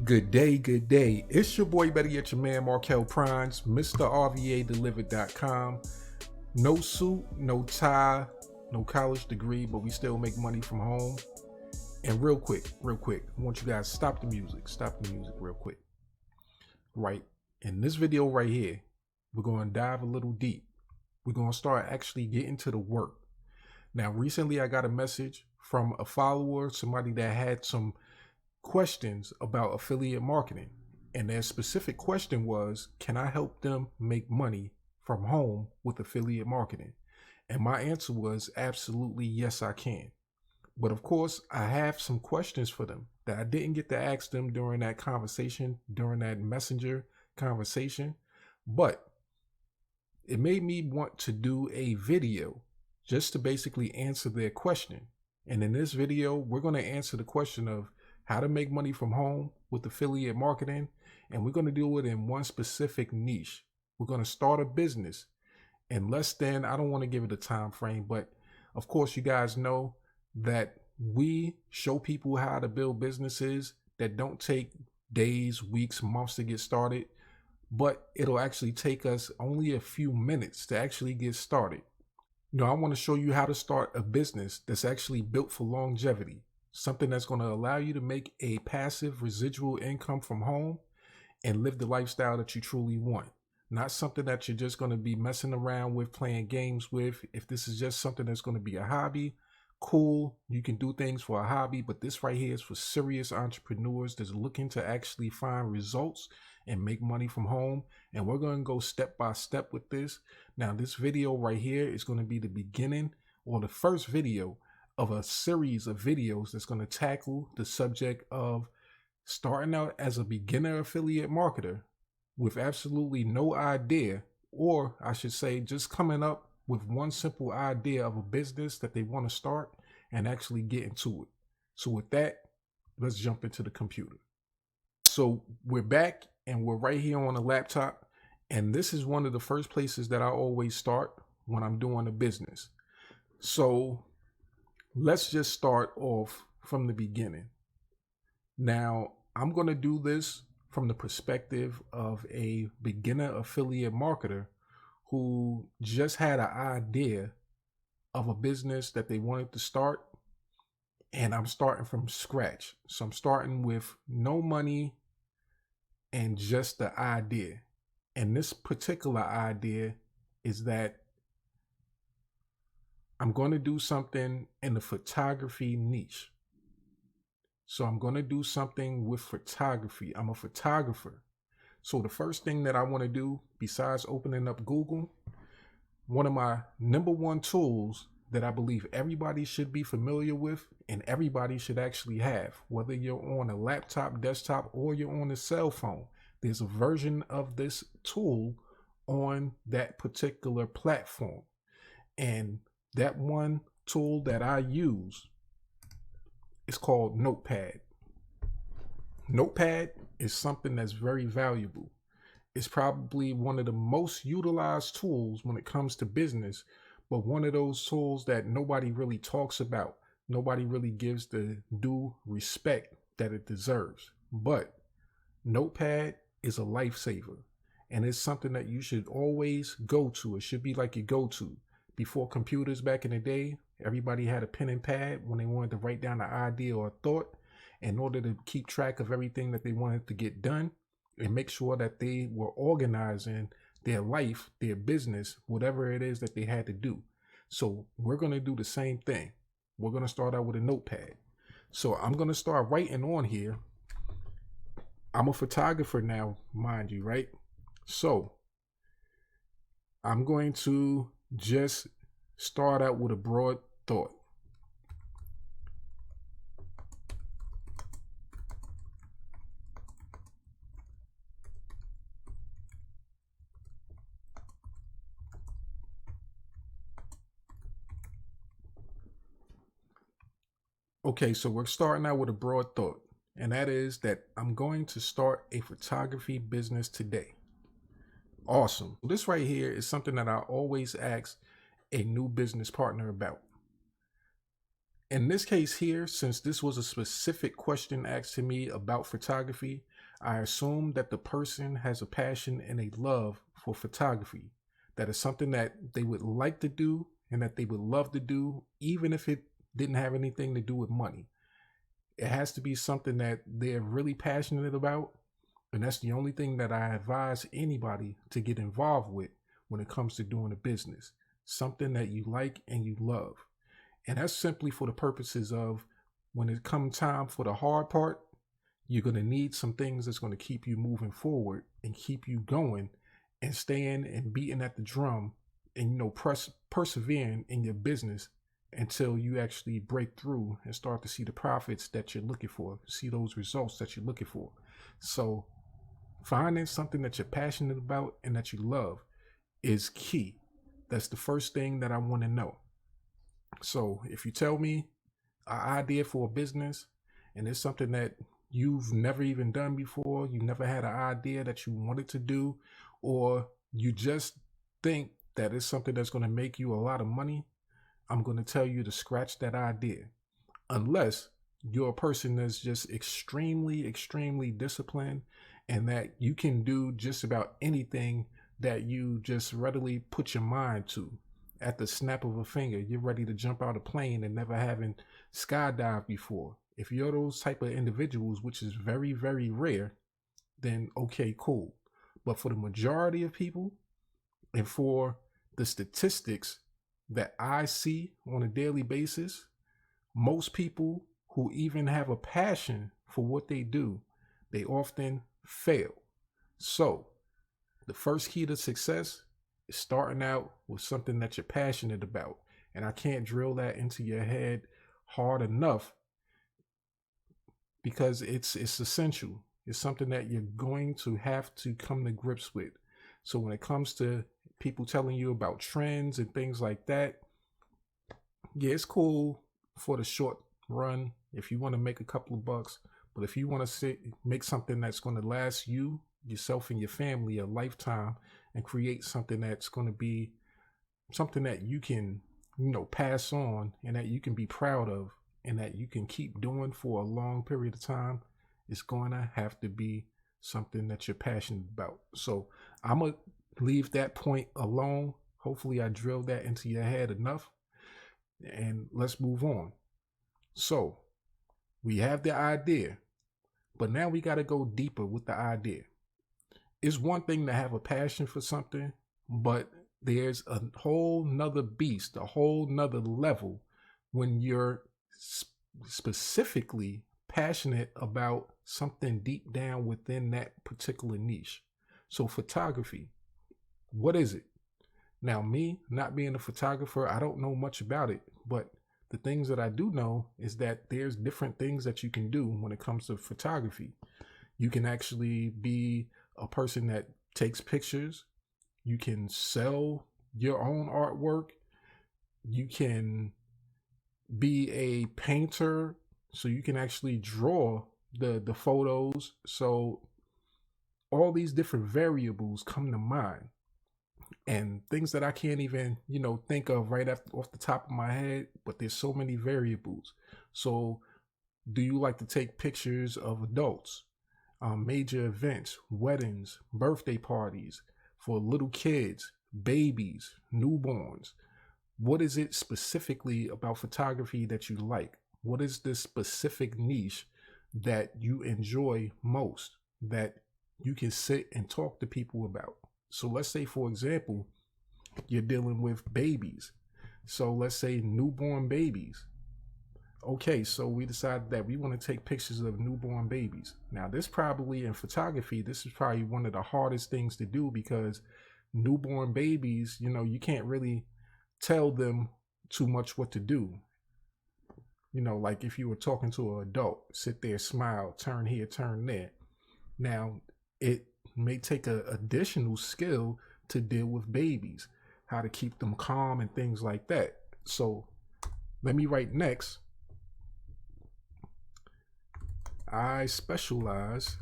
Good day, good day. It's your boy, better yet, your man, Markel Prines, Mr. RVADelivered.com. No suit, no tie, no college degree, but we still make money from home. And real quick, I want you guys to stop the music real quick. Right, in this video right here, we're going to dive a little deep. We're going to start actually getting to the work. Now, recently I got a message from a follower, somebody that had some questions about affiliate marketing, and their specific question was, can I help them make money from home with affiliate marketing? And my answer was absolutely yes, I can. But of course, I have some questions for them that I didn't get to ask them during that conversation, during that messenger conversation, but it made me want to do a video just to basically answer their question. And in this video, we're going to answer the question of how to make money from home with affiliate marketing. And we're going to do it in one specific niche. We're going to start a business in less than, I don't want to give it a time frame, but of course you guys know that we show people how to build businesses that don't take days, weeks, months to get started, but it'll actually take us only a few minutes to actually get started. I want to show you how to start a business that's actually built for longevity. Something that's going to allow you to make a passive residual income from home and live the lifestyle that you truly want. Not something that you're just going to be messing around with, playing games with. If this is just something that's going to be a hobby, cool, you can do things for a hobby, but this right here is for serious entrepreneurs that's looking to actually find results and make money from home. And we're going to go step by step with this. Now, this video right here is going to be the beginning, or the first video of a series of videos that's going to tackle the subject of starting out as a beginner affiliate marketer with absolutely no idea, or I should say just coming up with one simple idea of a business that they want to start and actually get into it. So with that, let's jump into the computer. So we're back and we're right here on the laptop, and this is one of the first places that I always start when I'm doing a business. So let's just start off from the beginning. Now, I'm going to do this from the perspective of a beginner affiliate marketer who just had an idea of a business that they wanted to start, and I'm starting from scratch. So I'm starting with no money and just the idea. And this particular idea is that I'm going to do something in the photography niche. So I'm going to do something with photography. I'm a photographer. So the first thing that I want to do, besides opening up Google, one of my number one tools that I believe everybody should be familiar with and everybody should actually have, whether you're on a laptop, desktop, or you're on a cell phone, there's a version of this tool on that particular platform. And that one tool that I use is called Notepad. Notepad is something that's very valuable. It's probably one of the most utilized tools when it comes to business, but one of those tools that nobody really talks about. Nobody really gives the due respect that it deserves. But Notepad is a lifesaver, and it's something that you should always go to. It should be like your go-to. Before computers back in the day, everybody had a pen and pad when they wanted to write down an idea or a thought in order to keep track of everything that they wanted to get done and make sure that they were organizing their life, their business, whatever it is that they had to do. So we're going to do the same thing. We're going to start out with a notepad. So I'm going to start writing on here. I'm a photographer now, mind you, right? So I'm going to just start out with a broad thought. Okay, so we're starting out with a broad thought, and that is that I'm going to start a photography business today. Awesome. This right here is something that I always ask a new business partner about. In this case here, since this was a specific question asked to me about photography, I assume that the person has a passion and a love for photography. That is something that they would like to do and that they would love to do, even if it didn't have anything to do with money. It has to be something that they're really passionate about. And that's the only thing that I advise anybody to get involved with when it comes to doing a business. Something that you like and you love. And that's simply for the purposes of when it comes time for the hard part, you're going to need some things that's going to keep you moving forward and keep you going and staying and beating at the drum and, persevering in your business until you actually break through and start to see the profits that you're looking for, see those results that you're looking for. So finding something that you're passionate about and that you love is key. That's the first thing that I want to know. So if you tell me an idea for a business and it's something that you've never even done before, you never had an idea that you wanted to do, or you just think that it's something that's going to make you a lot of money, I'm going to tell you to scratch that idea. Unless you're a person that's just extremely, extremely disciplined and that you can do just about anything that you just readily put your mind to. At the snap of a finger, you're ready to jump out a plane and never having skydived before. If you're those type of individuals, which is very, very rare, then okay, cool. But for the majority of people and for the statistics that I see on a daily basis, most people who even have a passion for what they do, they often fail. So the first key to success is starting out with something that you're passionate about. And I can't drill that into your head hard enough because it's essential. It's something that you're going to have to come to grips with. So when it comes to people telling you about trends and things like that, yeah, it's cool for the short run if you want to make a couple of bucks. But if you want to make something that's going to last you, yourself, and your family a lifetime and create something that's going to be something that you can, pass on and that you can be proud of and that you can keep doing for a long period of time, it's going to have to be something that you're passionate about. So I'm going to leave that point alone. Hopefully I drilled that into your head enough, and let's move on. So we have the idea, but now we got to go deeper with the idea. It's one thing to have a passion for something, but there's a whole nother beast, a whole nother level when you're specifically passionate about something deep down within that particular niche. So photography, what is it? Now, me not being a photographer, I don't know much about it, but the things that I do know is that there's different things that you can do when it comes to photography. You can actually be a person that takes pictures. You can sell your own artwork. You can be a painter, so you can actually draw the photos. So all these different variables come to mind, and things that I can't even, think of right off the top of my head, but there's so many variables. So do you like to take pictures of adults, major events, weddings, birthday parties, for little kids, babies, newborns? What is it specifically about photography that you like? What is this specific niche that you enjoy most that you can sit and talk to people about? So let's say, for example, you're dealing with babies. So let's say newborn babies. Okay, so we decided that we want to take pictures of newborn babies. Now, this probably in photography, this is probably one of the hardest things to do because newborn babies, you can't really tell them too much what to do. Like if you were talking to an adult, sit there, smile, turn here, turn there. Now, it may take an additional skill to deal with babies, how to keep them calm and things like that. So let me write next. I specialize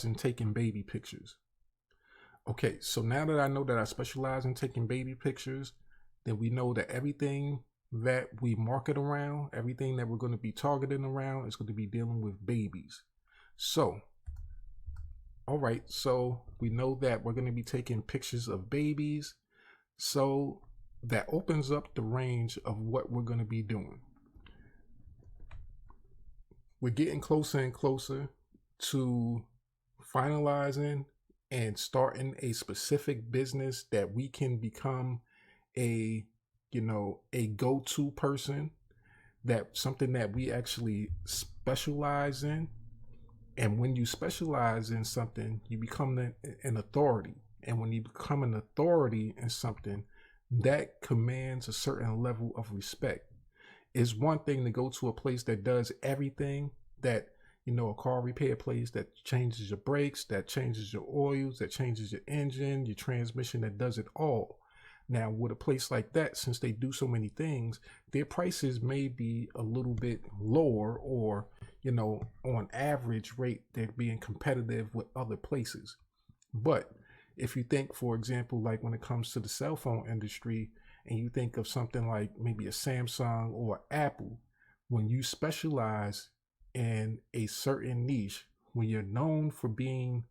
in taking baby pictures. Okay, so now that I know that I specialize in taking baby pictures, then we know that everything that we market around, everything that we're going to be targeting around is going to be dealing with babies. So, all right, so we know that we're going to be taking pictures of babies. So that opens up the range of what we're going to be doing. We're getting closer and closer to finalizing and starting a specific business that we can become a go-to person, that something that we actually specialize in. And when you specialize in something, you become an authority. And when you become an authority in something, that commands a certain level of respect. It's one thing to go to a place that does everything, that a car repair place that changes your brakes, that changes your oils, that changes your engine, your transmission, that does it all. Now, with a place like that, since they do so many things, their prices may be a little bit lower, or on average rate, they're being competitive with other places. But if you think, for example, like when it comes to the cell phone industry, and you think of something like maybe a Samsung or Apple, when you specialize in a certain niche, when you're known for being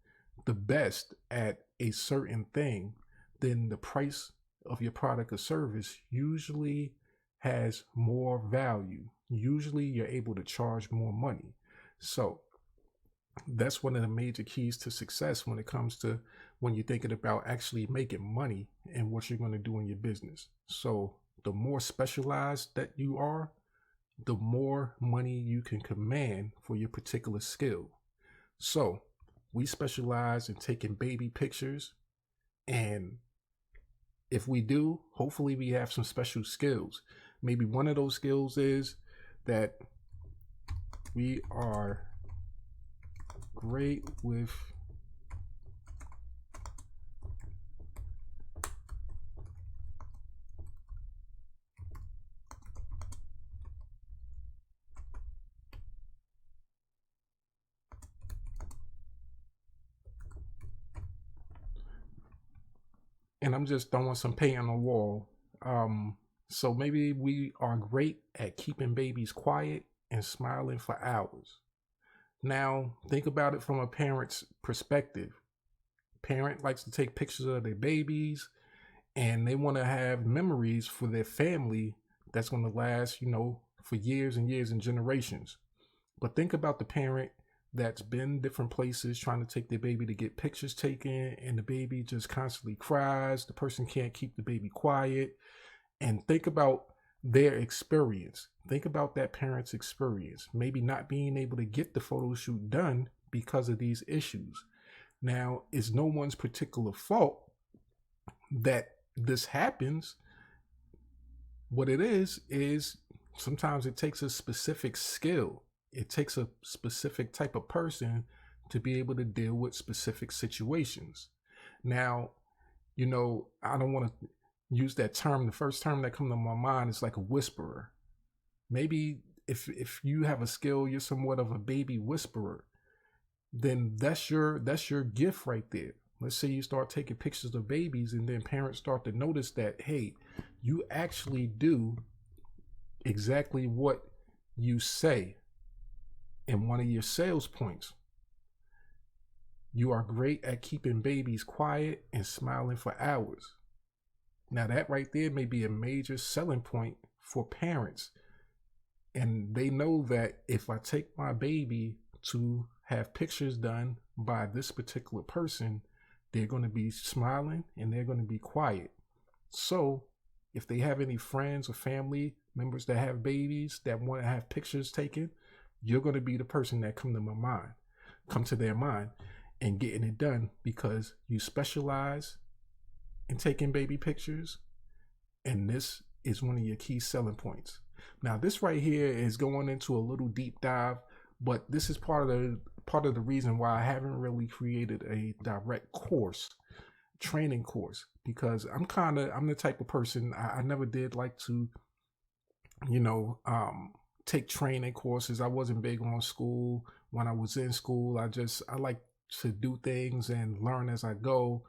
the best at a certain thing, then the price of your product or service usually has more value. Usually you're able to charge more money. So that's one of the major keys to success when it comes to when you're thinking about actually making money and what you're going to do in your business. So the more specialized that you are, the more money you can command for your particular skill. So we specialize in taking baby pictures, and if we do, hopefully we have some special skills. Maybe one of those skills is that we are great with and I'm just throwing some paint on the wall. So maybe we are great at keeping babies quiet and smiling for hours. Now, think about it from a parent's perspective. Parent likes to take pictures of their babies, and they want to have memories for their family that's going to last, for years and years and generations. But think about the parent that's been different places trying to take their baby to get pictures taken, and the baby just constantly cries. The person can't keep the baby quiet. And think about their experience. Think about that parent's experience, maybe not being able to get the photo shoot done because of these issues. Now, it's no one's particular fault that this happens. What it is sometimes it takes a specific skill. It takes a specific type of person to be able to deal with specific situations. Now, I don't want to use that term. The first term that comes to my mind is like a whisperer. Maybe if you have a skill, you're somewhat of a baby whisperer, then that's your gift right there. Let's say you start taking pictures of babies, and then parents start to notice that, hey, you actually do exactly what you say in one of your sales points. You are great at keeping babies quiet and smiling for hours. Now that right there may be a major selling point for parents. And they know that if I take my baby to have pictures done by this particular person, they're going to be smiling and they're going to be quiet. So if they have any friends or family members that have babies that want to have pictures taken, you're going to be the person that come to their mind and getting it done, because you specialize in taking baby pictures, and this is one of your key selling points. Now, this right here is going into a little deep dive, but this is part of the reason why I haven't really created a direct training course, because I'm the type of person, I never did like to, take training courses. I wasn't big on school. When I was in school, I like to do things and learn as I go.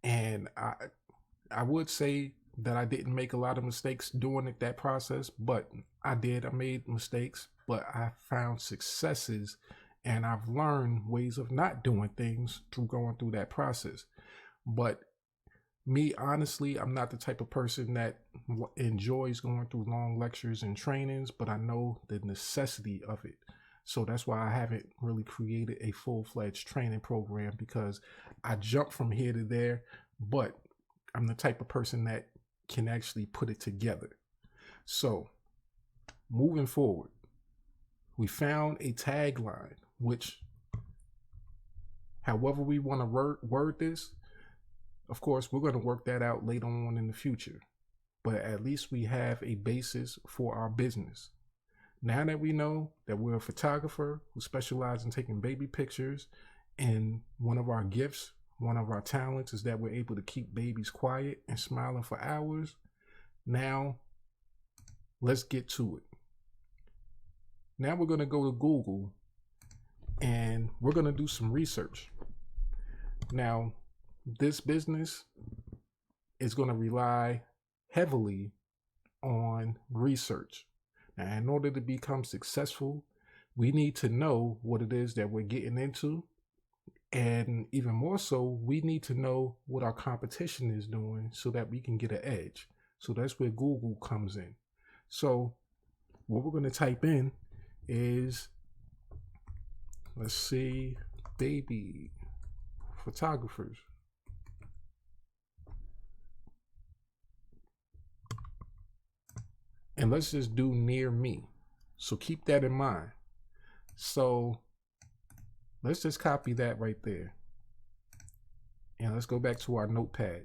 And I would say that I didn't make a lot of mistakes doing that process, but I did. I made mistakes, but I found successes, and I've learned ways of not doing things through going through that process. But me, honestly, I'm not the type of person that enjoys going through long lectures and trainings, but I know the necessity of it. So that's why I haven't really created a full-fledged training program, because I jump from here to there, but I'm the type of person that can actually put it together. So moving forward, we found a tagline, which, however we want to word this, of course, we're going to work that out later on in the future. But at least we have a basis for our business. Now that we know that we're a photographer who specializes in taking baby pictures, and one of our gifts, one of our talents is that we're able to keep babies quiet and smiling for hours. Now, let's get to it. Now we're going to go to Google and we're going to do some research. Now, this business is going to rely heavily on research. Now, in order to become successful, we need to know what it is that we're getting into. And even more so, we need to know what our competition is doing so that we can get an edge. So that's where Google comes in. So what we're going to type in is, let's see, baby photographers. And let's just do near me. So keep that in mind. So let's just copy that right there. And let's go back to our notepad.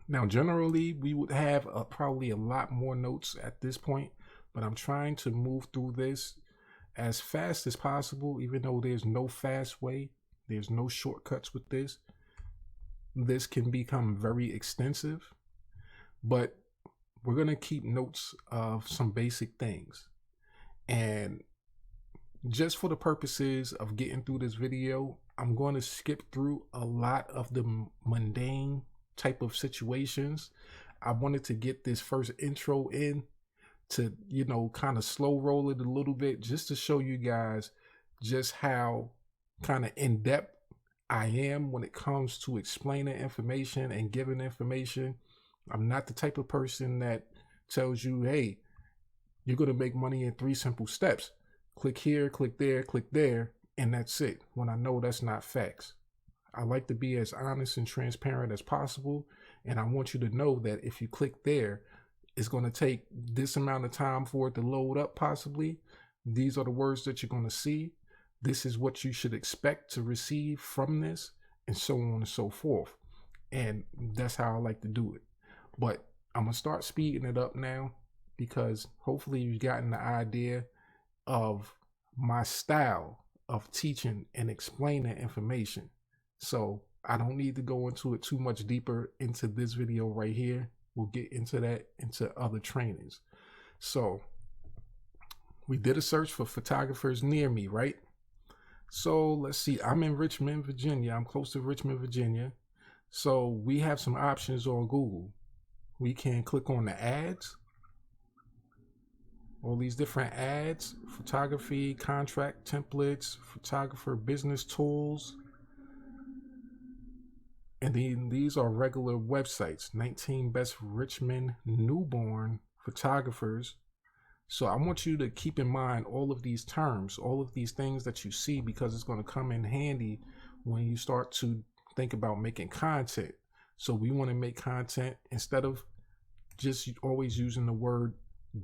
Now, generally, we would have probably a lot more notes at this point, but I'm trying to move through this as fast as possible, even though there's no fast way. There's no shortcuts with this. This can become very extensive, but we're going to keep notes of some basic things. And just for the purposes of getting through this video, I'm going to skip through a lot of the mundane type of situations. I wanted to get this first intro in to, kind of slow roll it a little bit, just to show you guys just how kind of in depth I am when it comes to explaining information and giving information. I'm not the type of person that tells you, hey, you're going to make money in 3 simple steps. Click here, click there, and that's it. When I know that's not facts. I like to be as honest and transparent as possible. And I want you to know that if you click there, it's going to take this amount of time for it to load up possibly. These are the words that you're going to see. This is what you should expect to receive from this, and so on and so forth. And that's how I like to do it. But I'm going to start speeding it up now, because hopefully you've gotten the idea of my style of teaching and explaining information. So I don't need to go into it too much deeper into this video right here. We'll get into that into other trainings. So we did a search for photographers near me, right? So let's see, I'm in Richmond, Virginia. I'm close to Richmond, Virginia. So we have some options on Google. We can click on the ads. All these different ads, photography, contract templates, photographer business tools. And then these are regular websites, 19 best Richmond newborn photographers. So I want you to keep in mind all of these terms, all of these things that you see, because it's going to come in handy when you start to think about making content. So we want to make content instead of just always using the word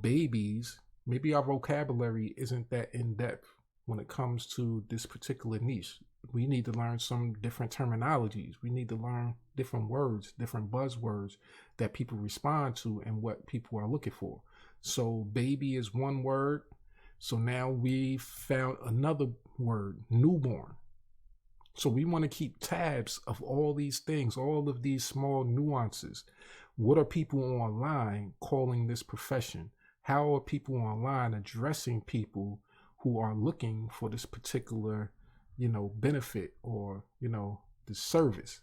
babies. Maybe our vocabulary isn't that in depth when it comes to this particular niche. We need to learn some different terminologies. We need to learn different words, different buzzwords that people respond to and what people are looking for. So baby is one word. So now we found another word, newborn. So we want to keep tabs of all these things, all of these small nuances. What are people online calling this profession? How are people online addressing people who are looking for this particular, benefit or, the service?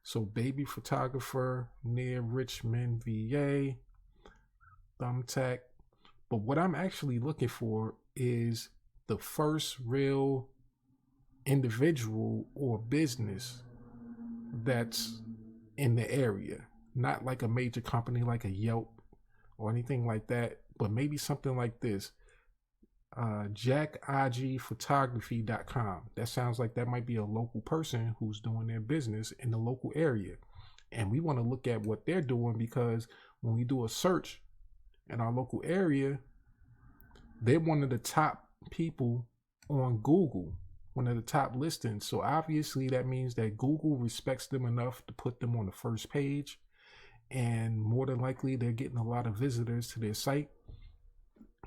So baby photographer near Richmond, VA, thumbtack. But what I'm actually looking for is the first real individual or business that's in the area. Not like a major company like a Yelp or anything like that, but maybe something like this. JackIGphotography.com. That sounds like that might be a local person who's doing their business in the local area. And we want to look at what they're doing, because when we do a search in our local area, they're one of the top people on Google, one of the top listings. So obviously that means that Google respects them enough to put them on the first page. And more than likely, they're getting a lot of visitors to their site,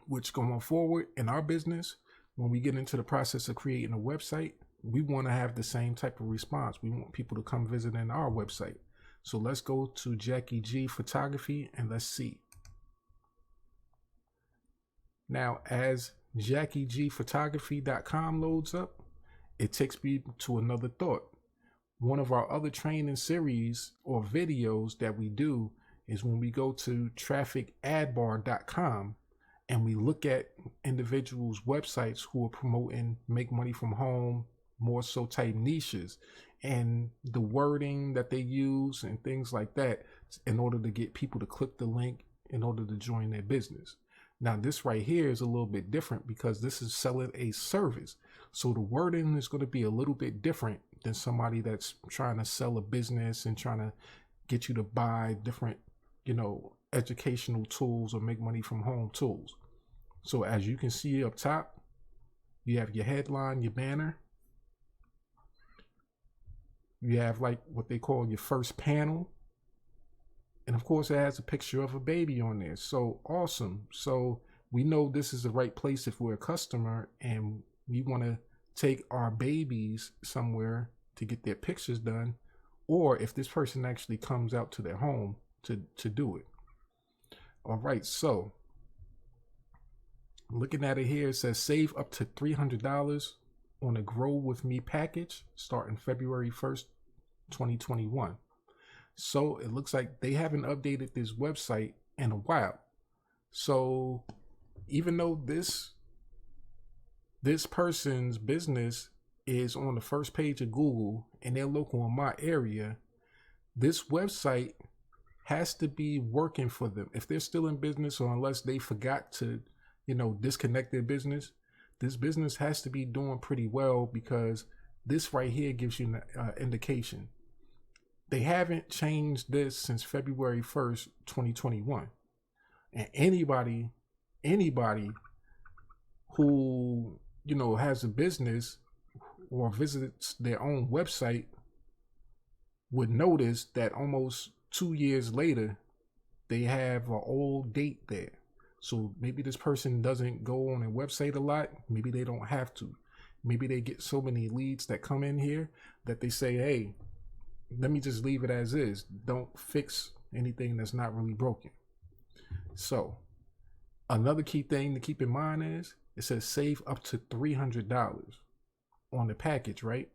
which going forward in our business, when we get into the process of creating a website, we want to have the same type of response. We want people to come visit in our website. So let's go to Jackie G Photography and let's see. Now, as JackieGphotography.com loads up, it takes me to another thought. One of our other training series or videos that we do is when we go to trafficadbar.com and we look at individuals' websites who are promoting make money from home, more so type niches, and the wording that they use and things like that in order to get people to click the link in order to join their business. Now, this right here is a little bit different because this is selling a service. So the wording is going to be a little bit different than somebody that's trying to sell a business and trying to get you to buy different, educational tools or make money from home tools. So as you can see up top, you have your headline, your banner. You have like what they call your first panel. And of course it has a picture of a baby on there. So awesome. So we know this is the right place if we're a customer and we want to take our babies somewhere to get their pictures done, or if this person actually comes out to their home to do it. All right, so looking at it here, it says save up to $300 on a Grow With Me package starting February 1st, 2021. So it looks like they haven't updated this website in a while. So even though this person's business is on the first page of Google and they're local in my area, this website has to be working for them. If they're still in business, or unless they forgot to, disconnect their business, this business has to be doing pretty well, because this right here gives you an indication. They haven't changed this since February 1st, 2021. And anybody who, has a business or visits their own website would notice that almost 2 years later, they have an old date there. So maybe this person doesn't go on a website a lot. Maybe they don't have to. Maybe they get so many leads that come in here that they say, hey, let me just leave it as is. Don't fix anything that's not really broken. So another key thing to keep in mind is it says save up to $300 on the package, right?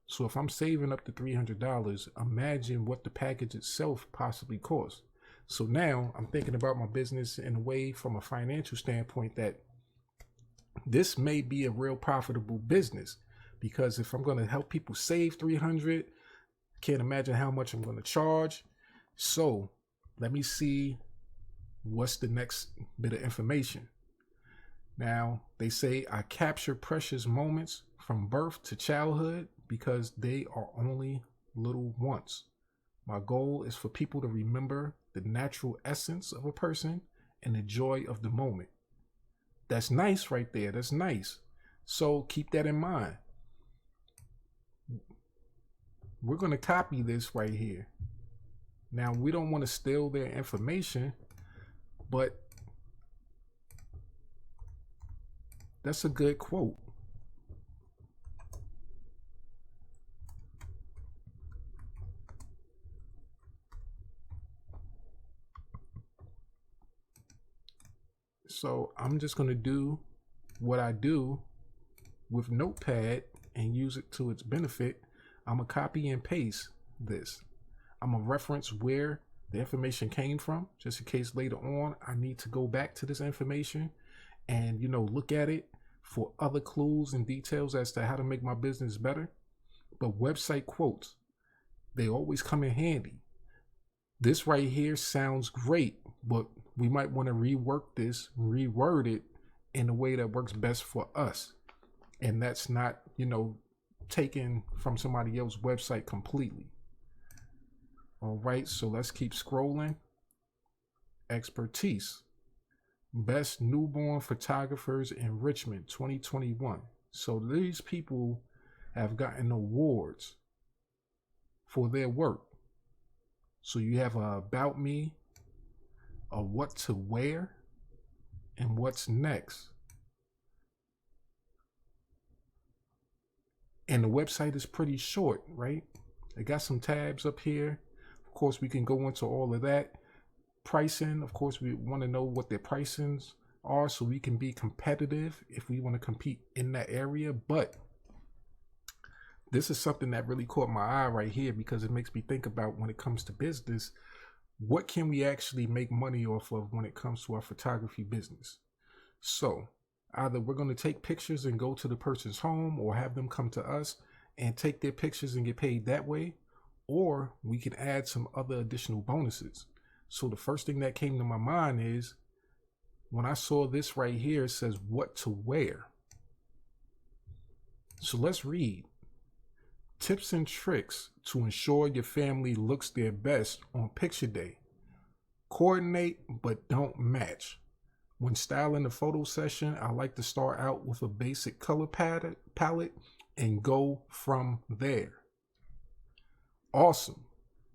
So if I'm saving up to $300, imagine what the package itself possibly costs. So now I'm thinking about my business in a way from a financial standpoint that this may be a real profitable business, because if I'm going to help people save $300, can't imagine how much I'm going to charge. So let me see what's the next bit of information. Now they say I capture precious moments from birth to childhood because they are only little once. My goal is for people to remember the natural essence of a person and the joy of the moment. That's nice right there. That's nice. So keep that in mind. We're going to copy this right here. Now, we don't want to steal their information, but that's a good quote. So I'm just going to do what I do with Notepad and use it to its benefit. I'm going to copy and paste this. I'm gonna reference where the information came from, just in case later on I need to go back to this information and, you know, look at it for other clues and details as to how to make my business better. But website quotes, they always come in handy. This right here sounds great, but we might want to rework this, reword it in a way that works best for us. And that's not, you know, taken from somebody else's website completely. All right, so let's keep scrolling. Expertise. Best newborn photographers in Richmond 2021. So these people have gotten awards for their work. So you have a about me, a what to wear, and what's next. And the website is pretty short, right? It got some tabs up here. Of course, we can go into all of that. Pricing, of course, we want to know what their pricings are so we can be competitive if we want to compete in that area. But this is something that really caught my eye right here, because it makes me think about, when it comes to business, what can we actually make money off of when it comes to our photography business? So either we're going to take pictures and go to the person's home, or have them come to us and take their pictures and get paid that way, or we can add some other additional bonuses. So the first thing that came to my mind is, when I saw this right here, it says what to wear. So let's read. Tips and tricks to ensure your family looks their best on picture day. Coordinate but don't match. When styling the photo session, I like to start out with a basic color palette and go from there. Awesome.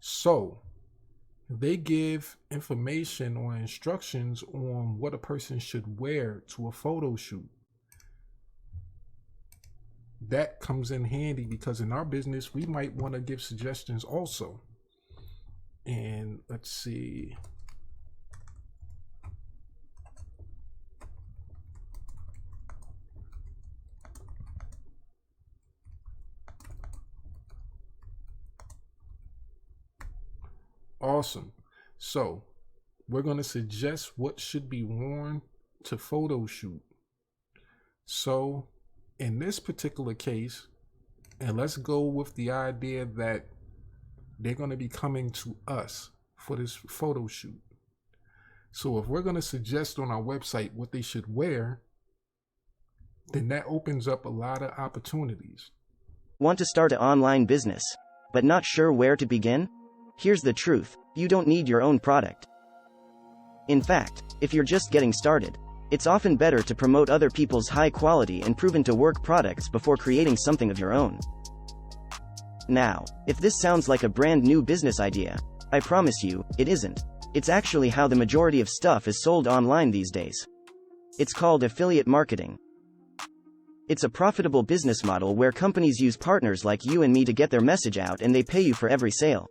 So they give information or instructions on what a person should wear to a photo shoot. That comes in handy, because in our business, we might want to give suggestions also. And let's see. Awesome. So we're going to suggest what should be worn to photo shoot. So in this particular case, and let's go with the idea that they're going to be coming to us for this photo shoot. So if we're going to suggest on our website what they should wear, then that opens up a lot of opportunities. Want to start an online business, but not sure where to begin? Here's the truth: you don't need your own product. In fact, if you're just getting started, it's often better to promote other people's high quality and proven to work products before creating something of your own. Now, if this sounds like a brand new business idea, I promise you, it isn't. It's actually how the majority of stuff is sold online these days. It's called affiliate marketing. It's a profitable business model where companies use partners like you and me to get their message out, and they pay you for every sale.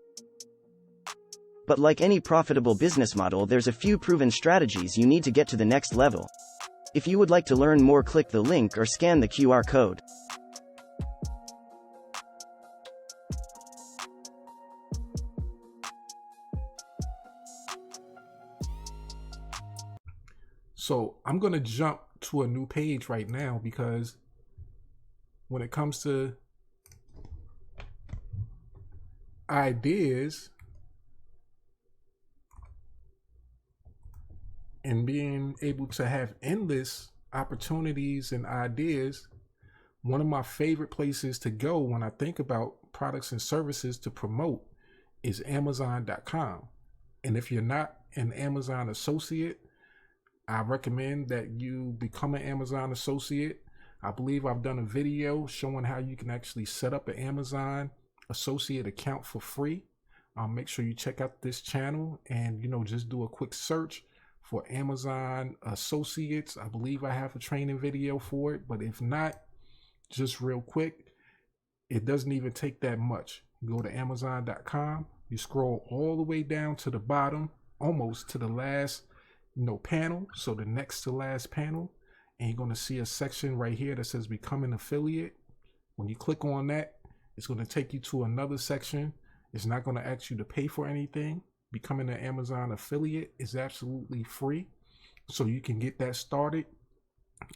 But like any profitable business model, there's a few proven strategies you need to get to the next level. If you would like to learn more, click the link or scan the QR code. So I'm going to jump to a new page right now, because when it comes to ideas and being able to have endless opportunities and ideas, one of my favorite places to go when I think about products and services to promote is Amazon.com. And if you're not an Amazon associate, I recommend that you become an Amazon associate. I believe I've done a video showing how you can actually set up an Amazon associate account for free. Make sure you check out this channel and, just do a quick search for Amazon associates. I believe I have a training video for it, but if not, just real quick, it doesn't even take that much. You go to Amazon.com, you scroll all the way down to the bottom, almost to the last panel, so the next to last panel, and you're going to see a section right here that says become an affiliate. When you click on that, it's going to take you to another section. It's not going to ask you to pay for anything. Becoming an Amazon affiliate is absolutely free. So you can get that started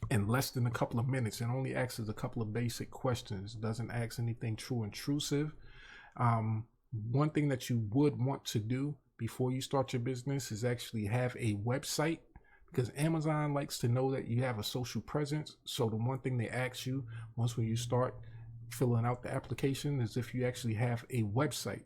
in less than a couple of minutes. It only asks a couple of basic questions. It doesn't ask anything too intrusive. One thing that you would want to do before you start your business is actually have a website, because Amazon likes to know that you have a social presence. So the one thing they ask you once when you start filling out the application is if you actually have a website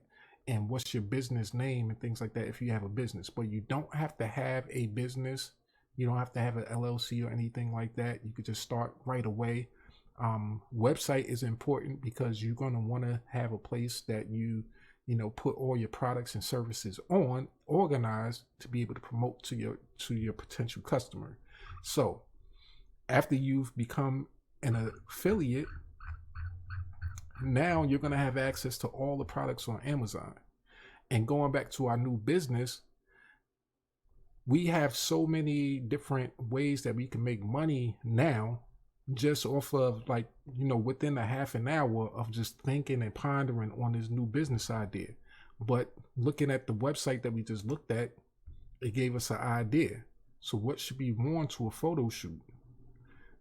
and what's your business name and things like that if you have a business. But you don't have to have a business. You don't have to have an LLC or anything like that. You could just start right away. Website is important because you're going to want to have a place that you put all your products and services on, organized to be able to promote to your potential customer. So after you've become an affiliate, now you're going to have access to all the products on Amazon. And going back to our new business, we have so many different ways that we can make money now, just off of within a half an hour of just thinking and pondering on this new business idea. But looking at the website that we just looked at, it gave us an idea. So what should be worn to a photo shoot?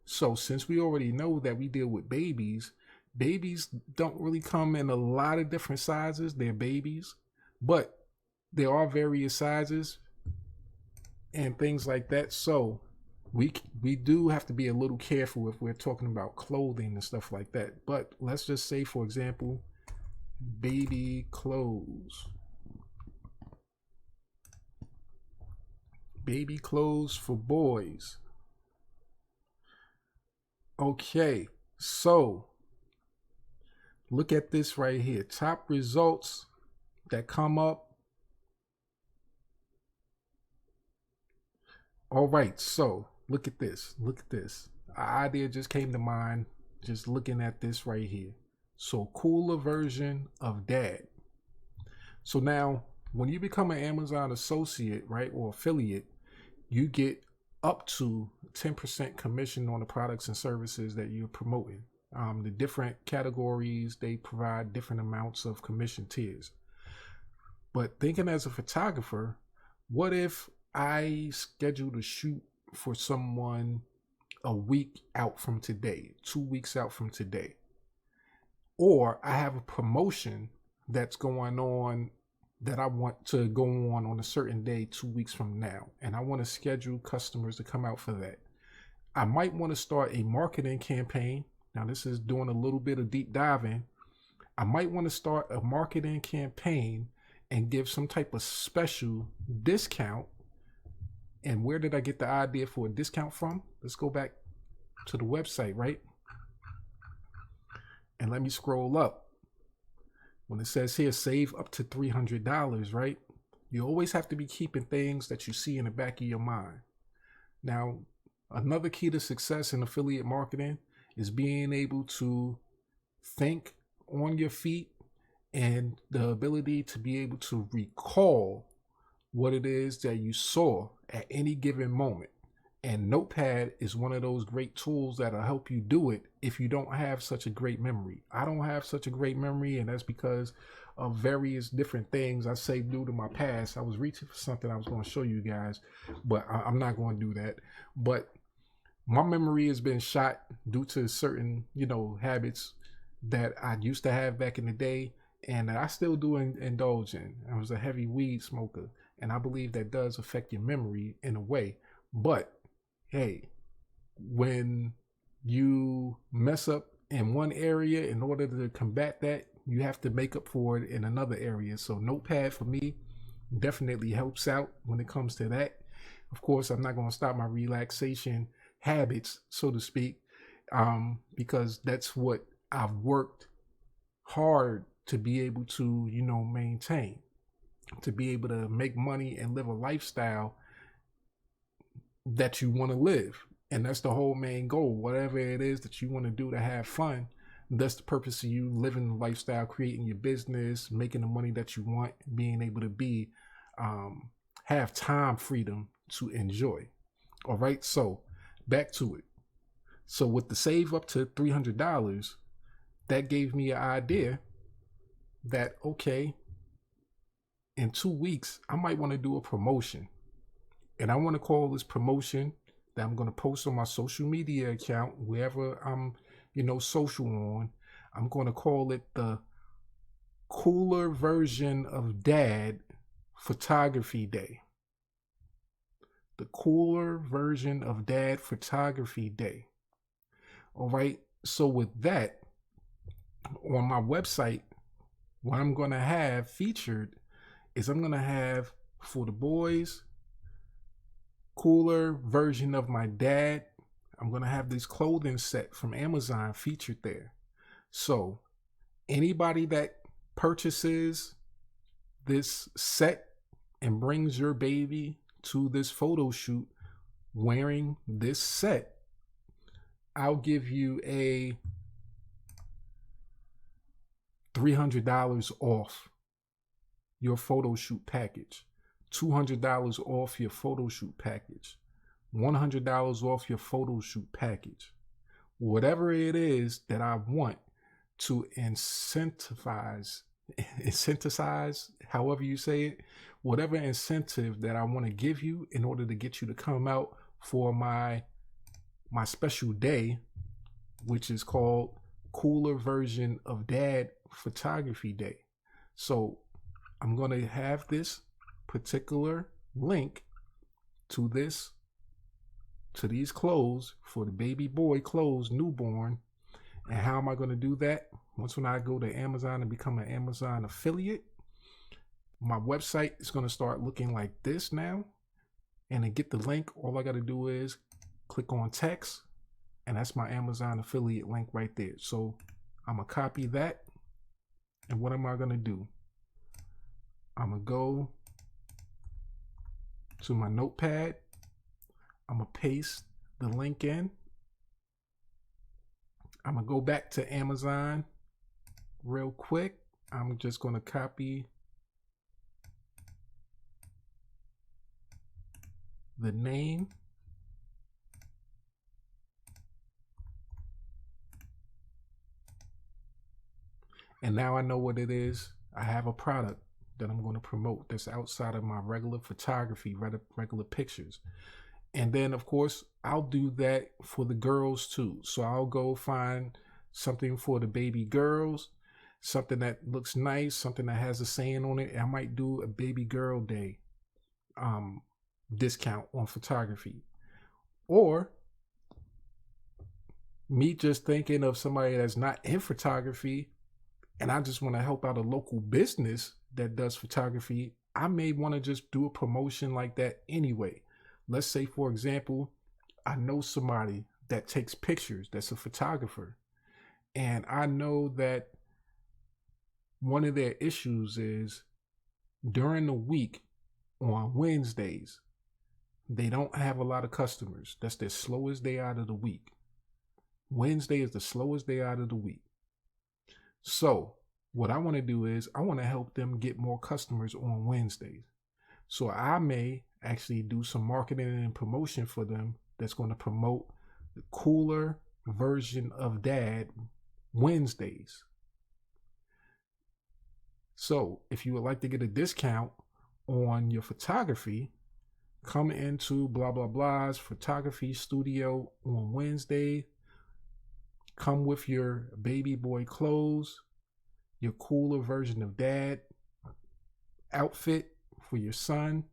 So since we already know that we deal with babies don't really come in a lot of different sizes. They're babies, but there are various sizes and things like that. So we do have to be a little careful if we're talking about clothing and stuff like that. But let's just say, for example, baby clothes. Baby clothes for boys. Okay, so look at this right here. Top results that come up. All right, so look at this. Look at this. An idea just came to mind just looking at this right here. So cooler version of dad. So now when you become an Amazon associate, right, or affiliate, you get up to 10% commission on the products and services that you're promoting. The different categories, they provide different amounts of commission tiers. But thinking as a photographer, what if I scheduled a shoot for someone a week out from today, 2 weeks out from today? Or I have a promotion that's going on that I want to go on a certain day 2 weeks from now, and I want to schedule customers to come out for that. I might want to start a marketing campaign. Now this is doing a little bit of deep diving. I might want to start a marketing campaign and give some type of special discount. And where did I get the idea for a discount from? Let's go back to the website, right? And let me scroll up. When it says here, save up to $300, right? You always have to be keeping things that you see in the back of your mind. Now, another key to success in affiliate marketing is being able to think on your feet and the ability to be able to recall what it is that you saw at any given moment. And Notepad is one of those great tools that'll help you do it if you don't have such a great memory. I don't have such a great memory, and that's because of various different things I say due to my past. I was reaching for something I was going to show you guys, but I'm not going to do that. But my memory has been shot due to certain, habits that I used to have back in the day, and that I still do indulge in. I was a heavy weed smoker, and I believe that does affect your memory in a way. But hey, when you mess up in one area, in order to combat that, you have to make up for it in another area. So Notepad for me definitely helps out when it comes to that. Of course, I'm not going to stop my relaxation habits, so to speak, because that's what I've worked hard to be able to, maintain, to be able to make money and live a lifestyle that you want to live. And that's the whole main goal. Whatever it is that you want to do to have fun, that's the purpose of you living the lifestyle, creating your business, making the money that you want, being able to be have time freedom to enjoy. All right, so back to it. So with the save up to $300, that gave me an idea that, okay, in 2 weeks, I might want to do a promotion. And I want to call this promotion that I'm going to post on my social media account, wherever I'm, social on. I'm going to call it the Cooler Version of Dad Photography Day. The Cooler Version of Dad Photography Day. All right. So with that, on my website, what I'm going to have featured is I'm going to have, for the boys, cooler version of my dad. I'm going to have this clothing set from Amazon featured there. So anybody that purchases this set and brings your baby to this photo shoot wearing this set, I'll give you a $300 off your photo shoot package, $200 off your photo shoot package, $100 off your photo shoot package. Whatever it is that I want to incentivize, however you say it, whatever incentive that I want to give you in order to get you to come out for my special day, which is called Cooler Version of Dad Photography Day. So I'm going to have this particular link to these clothes for the baby boy clothes, newborn. And how am I going to do that? When I go to Amazon and become an Amazon affiliate, my website is going to start looking like this now. And to get the link, all I got to do is click on text, and that's my Amazon affiliate link right there. So I'm going to copy that. And what am I going to do? I'm going to go to my notepad. I'm going to paste the link in. I'm going to go back to Amazon real quick. I'm just going to copy the name. And now I know what it is. I have a product that I'm going to promote that's outside of my regular photography, regular pictures. And then, of course, I'll do that for the girls too. So I'll go find something for the baby girls, something that looks nice, something that has a saying on it. I might do a baby girl day discount on photography. Or me just thinking of somebody that's not in photography, and I just want to help out a local business that does photography, I may want to just do a promotion like that anyway. Let's say, for example, I know somebody that takes pictures, that's a photographer, and I know that one of their issues is during the week on Wednesdays, they don't have a lot of customers. That's their slowest day out of the week. Wednesday is the slowest day out of the week. So what I want to do is I want to help them get more customers on Wednesdays. So I may actually do some marketing and promotion for them that's going to promote the Cooler Version of Dad Wednesdays. So if you would like to get a discount on your photography, come into blah blah blah's photography studio on Wednesday. Come with your baby boy clothes, your Cooler Version of Dad outfit for your son,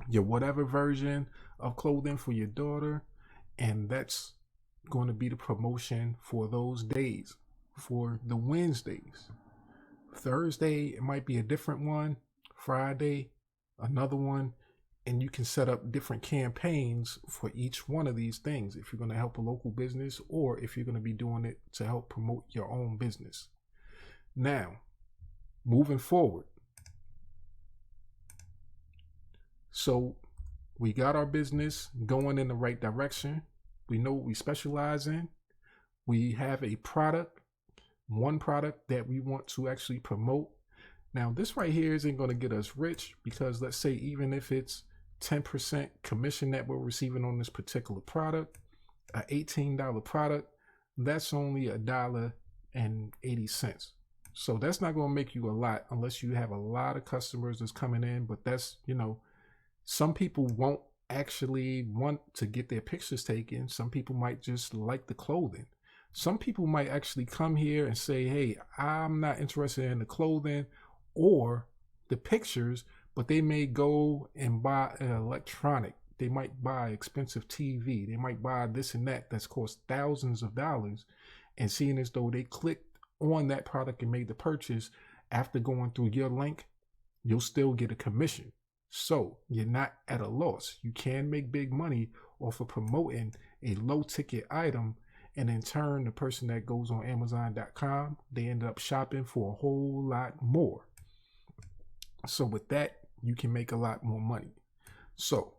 your whatever version of clothing for your daughter, and that's going to be the promotion for those days, for the Wednesdays. Thursday, it might be a different one. Friday, another one. And you can set up different campaigns for each one of these things if you're going to help a local business or if you're going to be doing it to help promote your own business. Now, moving forward. So we got our business going in the right direction. We know what we specialize in. We have a product, one product that we want to actually promote. Now, this right here isn't going to get us rich because let's say even if it's 10% commission that we're receiving on this particular product, an $18 product, that's only $1.80. So that's not going to make you a lot unless you have a lot of customers that's coming in. But that's, some people won't actually want to get their pictures taken. Some people might just like the clothing. Some people might actually come here and say, hey, I'm not interested in the clothing or the pictures, but they may go and buy an electronic. They might buy expensive TV. They might buy this and that that's cost thousands of dollars, and seeing as though they clicked on that product and made the purchase after going through your link, you'll still get a commission. So you're not at a loss. You can make big money off of promoting a low ticket item, and in turn, the person that goes on Amazon.com, they end up shopping for a whole lot more. So with that, you can make a lot more money. So,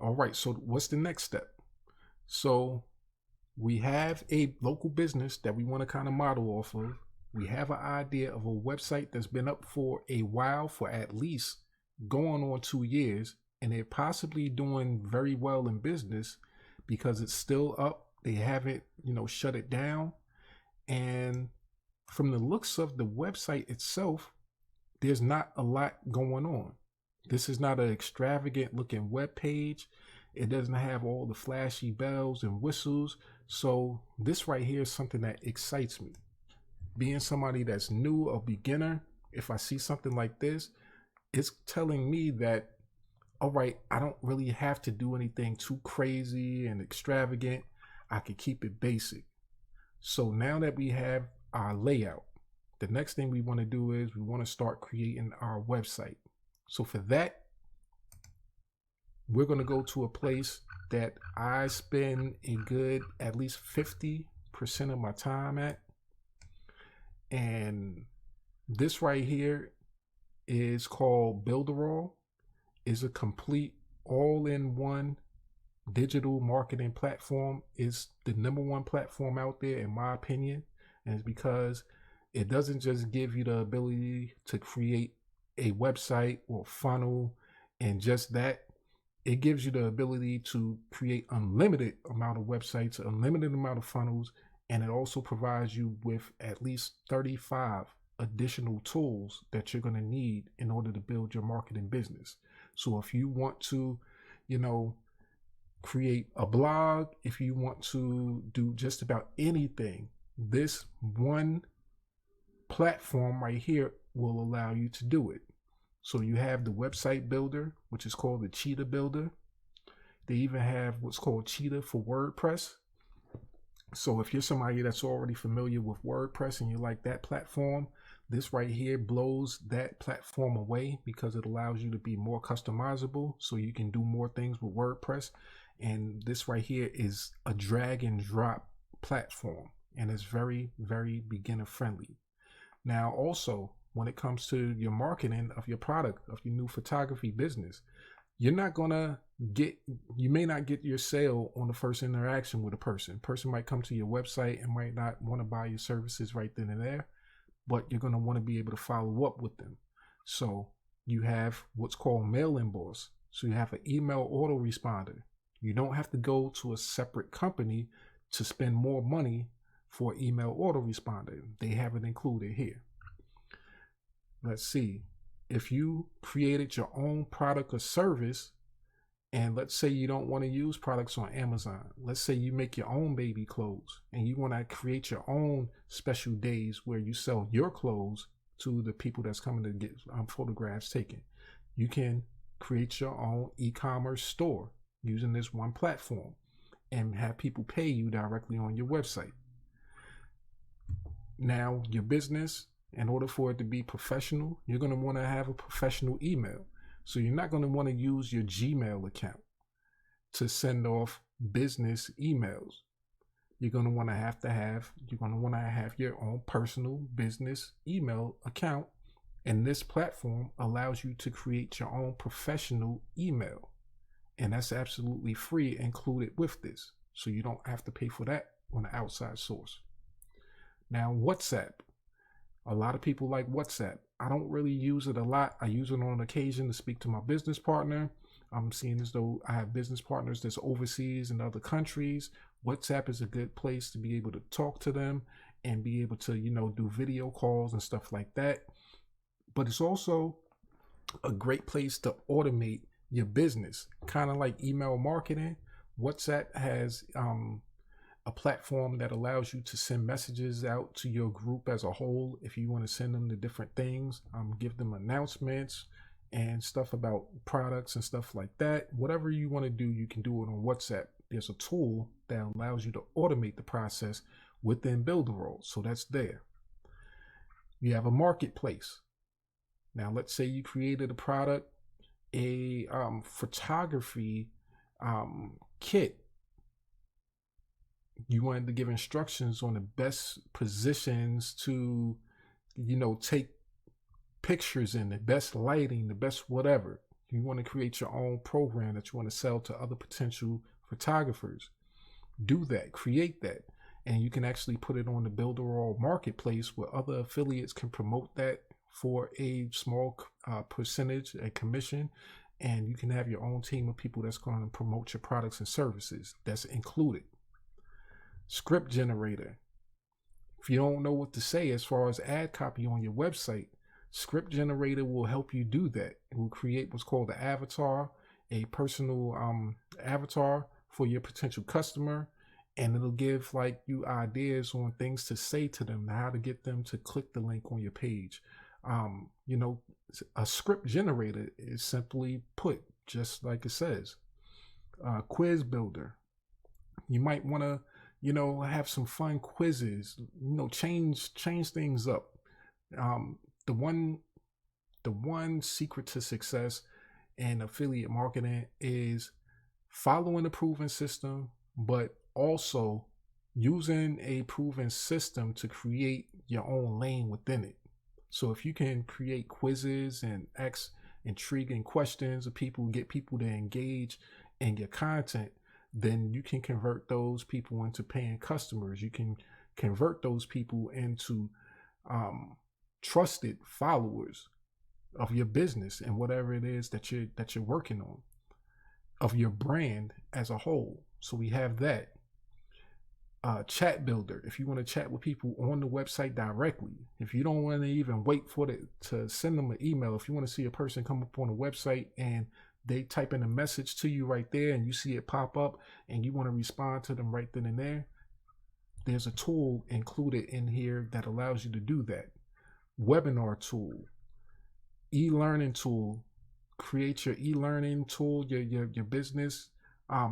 all right, so what's the next step? So we have a local business that we want to kind of model off of. We have an idea of a website that's been up for a while, for at least going on 2 years, and they're possibly doing very well in business because it's still up. They haven't, shut it down. And from the looks of the website itself, there's not a lot going on. This is not an extravagant looking web page. It doesn't have all the flashy bells and whistles. So this right here is something that excites me. Being somebody that's new, a beginner, if I see something like this, it's telling me that, all right, I don't really have to do anything too crazy and extravagant. I can keep it basic. So now that we have our layout, the next thing we want to do is we want to start creating our website. So for that, we're going to go to a place that I spend a good at least 50% of my time at. And this right here is called Builderall. It's a complete all-in-one digital marketing platform. Is the #1 platform out there in my opinion, and it's because it doesn't just give you the ability to create a website or funnel and just that. It gives you the ability to create unlimited amount of websites, unlimited amount of funnels, and it also provides you with at least 35 additional tools that you're going to need in order to build your marketing business. So if you want to, create a blog, if you want to do just about anything, this one platform right here will allow you to do it. So you have the website builder, which is called the Cheetah Builder. They even have what's called Cheetah for WordPress. So if you're somebody that's already familiar with WordPress and you like that platform, this right here blows that platform away because it allows you to be more customizable, so you can do more things with WordPress. And this right here is a drag and drop platform, and it's very, very beginner friendly. Now, also, when it comes to your marketing of your product, of your new photography business, you may not get your sale on the first interaction with a person. Person might come to your website and might not want to buy your services right then and there, but you're going to want to be able to follow up with them. So you have what's called Mail Inbox. So you have an email autoresponder. You don't have to go to a separate company to spend more money for email autoresponder. They have it included here. Let's see. If you created your own product or service, and let's say you don't want to use products on Amazon. Let's say you make your own baby clothes and you want to create your own special days where you sell your clothes to the people that's coming to get photographs taken. You can create your own e-commerce store using this one platform and have people pay you directly on your website. Now, your business, in order for it to be professional, you're going to want to have a professional email. So you're not going to want to use your Gmail account to send off business emails. You're going to want to have your own personal business email account. And this platform allows you to create your own professional email. And that's absolutely free included with this. So you don't have to pay for that on an outside source. Now, WhatsApp. A lot of people like WhatsApp. I don't really use it a lot. I use it on occasion to speak to my business partner. I'm seeing as though I have business partners that's overseas in other countries. WhatsApp is a good place to be able to talk to them and be able to, do video calls and stuff like that. But it's also a great place to automate your business, kind of like email marketing. WhatsApp has a platform that allows you to send messages out to your group as a whole. If you want to send them to different things, give them announcements and stuff about products and stuff like that. Whatever you want to do, you can do it on WhatsApp. There's a tool that allows you to automate the process within Builderall. So that's there. You have a marketplace. Now, let's say you created a product, a photography kit. You wanted to give instructions on the best positions to, take pictures in, the best lighting, the best whatever. You want to create your own program that you want to sell to other potential photographers. Do that, create that, and you can actually put it on the Builderall marketplace where other affiliates can promote that for a small percentage, a commission, and you can have your own team of people that's going to promote your products and services. That's included. Script generator. If you don't know what to say as far as ad copy on your website, Script generator will help you do that. It will create what's called an avatar, a personal avatar for your potential customer, and it'll give like you ideas on things to say to them, how to get them to click the link on your page. A script generator is simply put, just like it says. Quiz builder. You might want to, have some fun quizzes, change things up. The one secret to success in affiliate marketing is following a proven system, but also using a proven system to create your own lane within it. So if you can create quizzes and ask intriguing questions of people, get people to engage in your content, then you can convert those people into paying customers. You can convert those people into trusted followers of your business and whatever it is that you're working on, of your brand as a whole. So we have that. Chat builder. If you want to chat with people on the website directly, if you don't want to even wait for it to send them an email, if you want to see a person come up on a website and they type in a message to you right there and you see it pop up and you want to respond to them right then and there, there's a tool included in here that allows you to do that. Webinar tool, e-learning tool. Create your e-learning tool, your business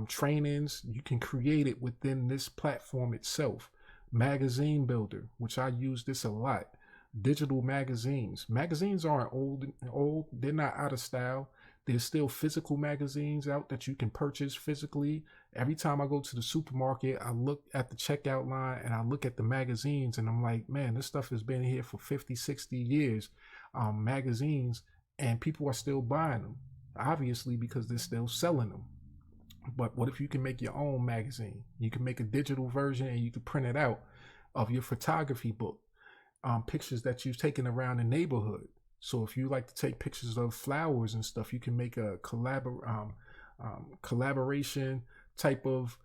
trainings. You can create it within this platform itself. Magazine builder, which I use this a lot. Digital magazines. Magazines aren't old. They're not out of style. There's still physical magazines out that you can purchase physically. Every time I go to the supermarket, I look at the checkout line and I look at the magazines and I'm like, man, this stuff has been here for 50, 60 years. Magazines, and people are still buying them, obviously, because they're still selling them. But what if you can make your own magazine? You can make a digital version and you can print it out of your photography book, pictures that you've taken around the neighborhood. So if you like to take pictures of flowers and stuff, you can make a collaboration type of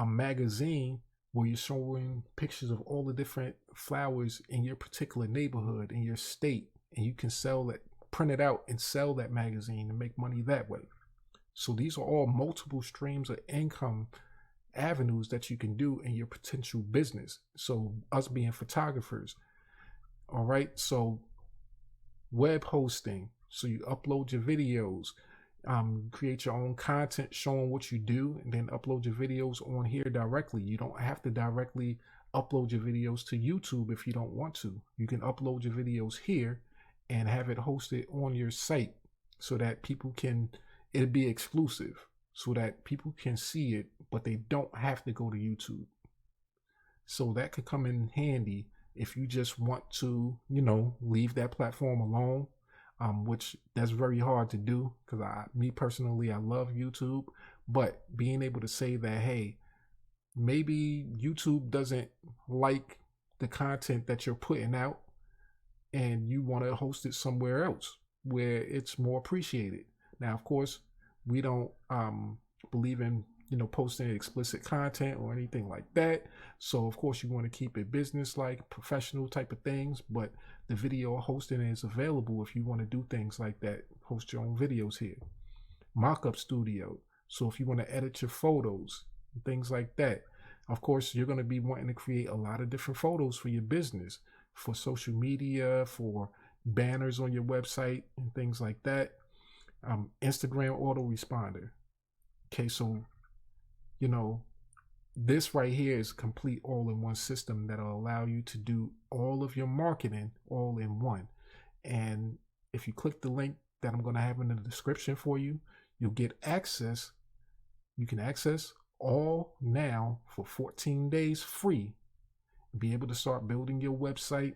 magazine where you're showing pictures of all the different flowers in your particular neighborhood, in your state, and you can sell it, print it out and sell that magazine and make money that way. So these are all multiple streams of income avenues that you can do in your potential business. So us being photographers, all right, so web hosting, so you upload your videos, create your own content showing what you do, and then upload your videos on here directly. You don't have to directly upload your videos to YouTube if you don't want to. You can upload your videos here and have it hosted on your site so that people can, it'll be exclusive so that people can see it, but they don't have to go to YouTube. So that could come in handy if you just want to, leave that platform alone, which that's very hard to do because me personally, I love YouTube, but being able to say that, hey, maybe YouTube doesn't like the content that you're putting out and you want to host it somewhere else where it's more appreciated. Now, of course, we don't believe in posting explicit content or anything like that. So of course you want to keep it business-like, professional type of things, but the video hosting is available if you want to do things like that. Host your own videos here. Mockup studio. So if you want to edit your photos, things like that. Of course, you're going to be wanting to create a lot of different photos for your business, for social media, for banners on your website and things like that. Instagram autoresponder. Okay, so this right here is a complete all-in-one system that'll allow you to do all of your marketing all in one. And if you click the link that I'm going to have in the description for you, you'll get access. You can access all now for 14 days free. Be able to start building your website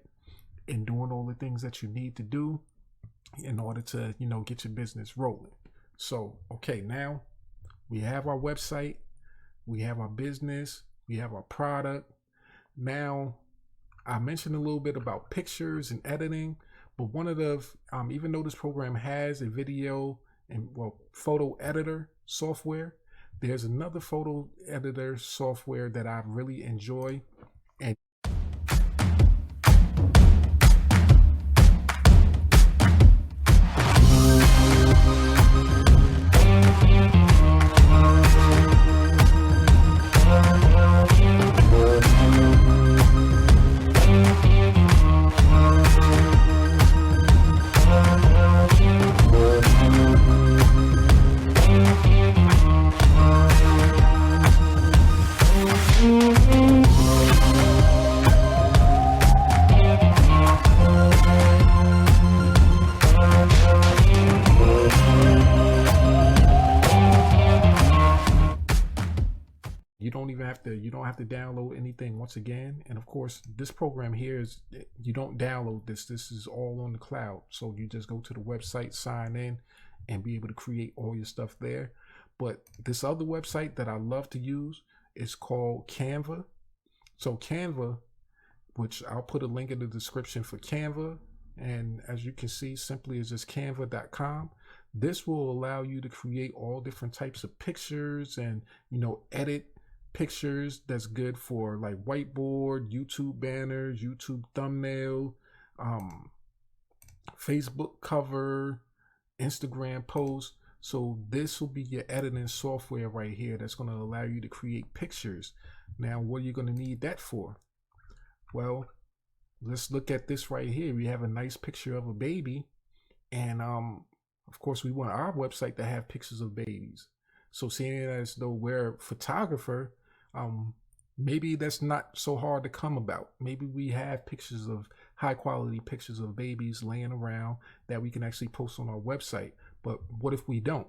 and doing all the things that you need to do in order to, get your business rolling. So, okay, now we have our website, we have our business, we have our product. Now, I mentioned a little bit about pictures and editing, but one of the, even though this program has a video and photo editor software, there's another photo editor software that I really enjoy. And you don't have to download anything once again. And of course, this program here is, you don't download this. This is all on the cloud. So you just go to the website, sign in, and be able to create all your stuff there. But this other website that I love to use is called Canva. So Canva, which I'll put a link in the description for Canva. And as you can see, simply is just canva.com. This will allow you to create all different types of pictures and, edit pictures that's good for like whiteboard, YouTube banners, YouTube thumbnail, Facebook cover, Instagram posts. So this will be your editing software right here that's going to allow you to create pictures. Now, what are you going to need that for? Well, let's look at this right here. We have a nice picture of a baby, and of course we want our website to have pictures of babies. So seeing as though we're a photographer, maybe that's not so hard to come about. Maybe we have pictures of high quality pictures of babies laying around that we can actually post on our website. But what if we don't?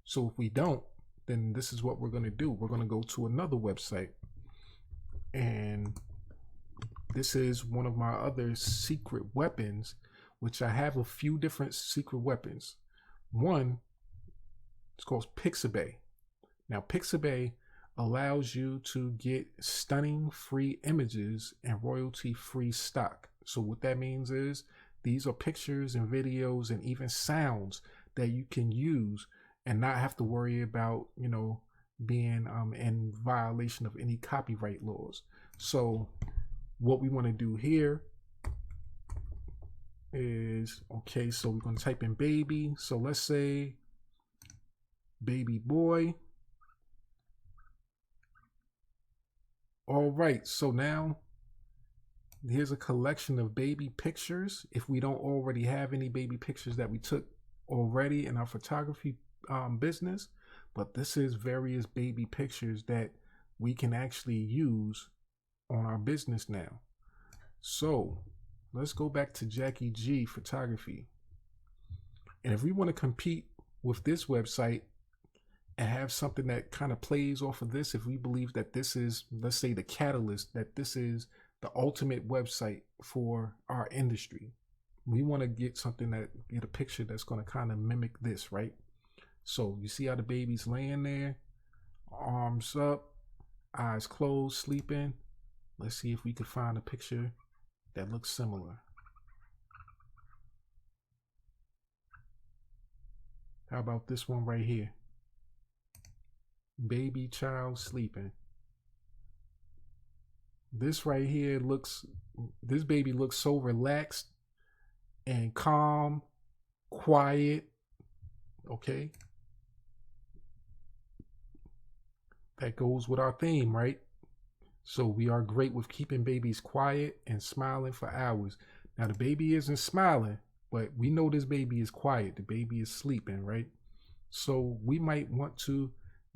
So if we don't, then this is what we're going to do. We're going to go to another website, and this is one of my other secret weapons, which I have a few different secret weapons. One, it's called Pixabay. Now Pixabay allows you to get stunning free images and royalty free stock. So what that means is these are pictures and videos and even sounds that you can use and not have to worry about, being in violation of any copyright laws. So what we want to do here is, okay, so we're going to type in baby. So let's say baby boy. All right, so now here's a collection of baby pictures. If we don't already have any baby pictures that we took already in our photography business, but this is various baby pictures that we can actually use on our business now. So let's go back to Jackie G Photography. And if we want to compete with this website and have something that kind of plays off of this, if we believe that this is, let's say, the catalyst, that this is the ultimate website for our industry, we want to get a picture that's going to kind of mimic this, right? So you see how the baby's laying there, arms up, eyes closed, sleeping. Let's see if we could find a picture that looks similar. How about this one right here? baby child sleeping. This right here this baby looks so relaxed and calm, quiet. Okay. That goes with our theme, right? So we are great with keeping babies quiet and smiling for hours. Now the baby isn't smiling, but we know this baby is quiet. The baby is sleeping, right? So we might want to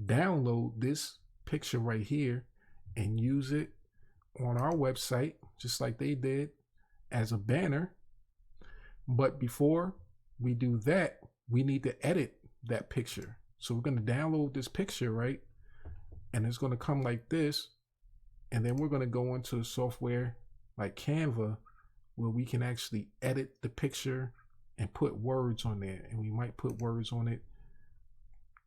download this picture right here and use it on our website, just like they did, as a banner. But before we do that, we need to edit that picture. So we're going to download this picture, right? And it's going to come like this. And then we're going to go into software like Canva, where we can actually edit the picture and put words on there. And we might put words on it